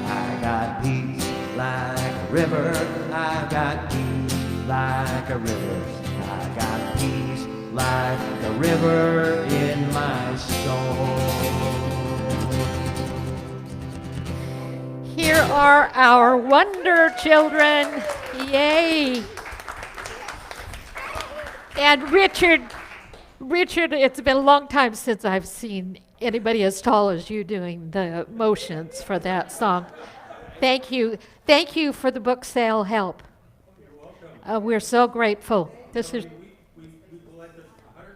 I got peace like a river. I've got peace like a river. I got peace like a river in my soul. here are our wonder children. Yay. And Richard, it's been a long time since I've seen anybody as tall as you doing the motions for that song. Thank you. Thank you for the book sale help. We're so grateful. This is We collected $132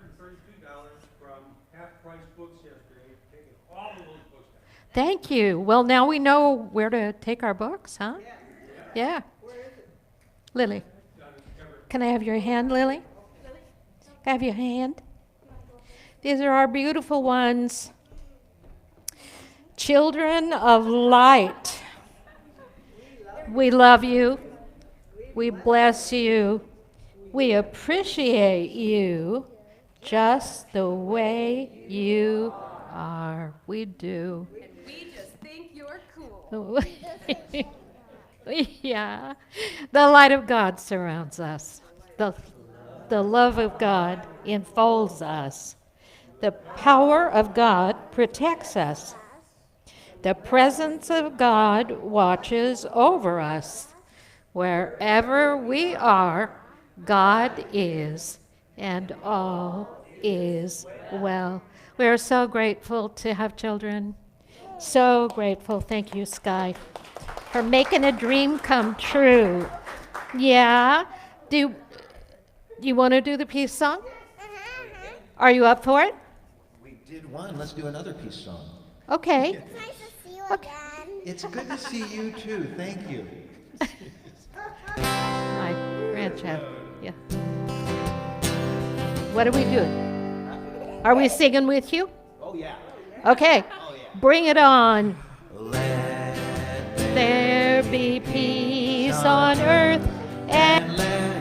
from half-price books yesterday, taking all of those books down. Thank you. Well, now we know where to take our books, huh? Yeah. Lily. Can I have your hand, Lily? Can I have your hand? These are our beautiful ones. Children of light. We love you. We bless you. We appreciate you just the way you are. We do. We just think you're cool. Yeah. The light of God surrounds us. The love of God enfolds us. The power of God protects us. The presence of God watches over us. Wherever we are, God is, and all is well. We are so grateful to have children. So grateful. Thank you, Sky, for making a dream come true. Yeah? Do you want to do the peace song? Are you up for it? We did one. Let's do another peace song. Okay. It's nice to see you Okay. again. It's good to see you too. Thank you. My grandchild. Yeah. What are we doing? Are we singing with you? Oh, yeah. Okay. Bring it on. Let There be peace on earth and let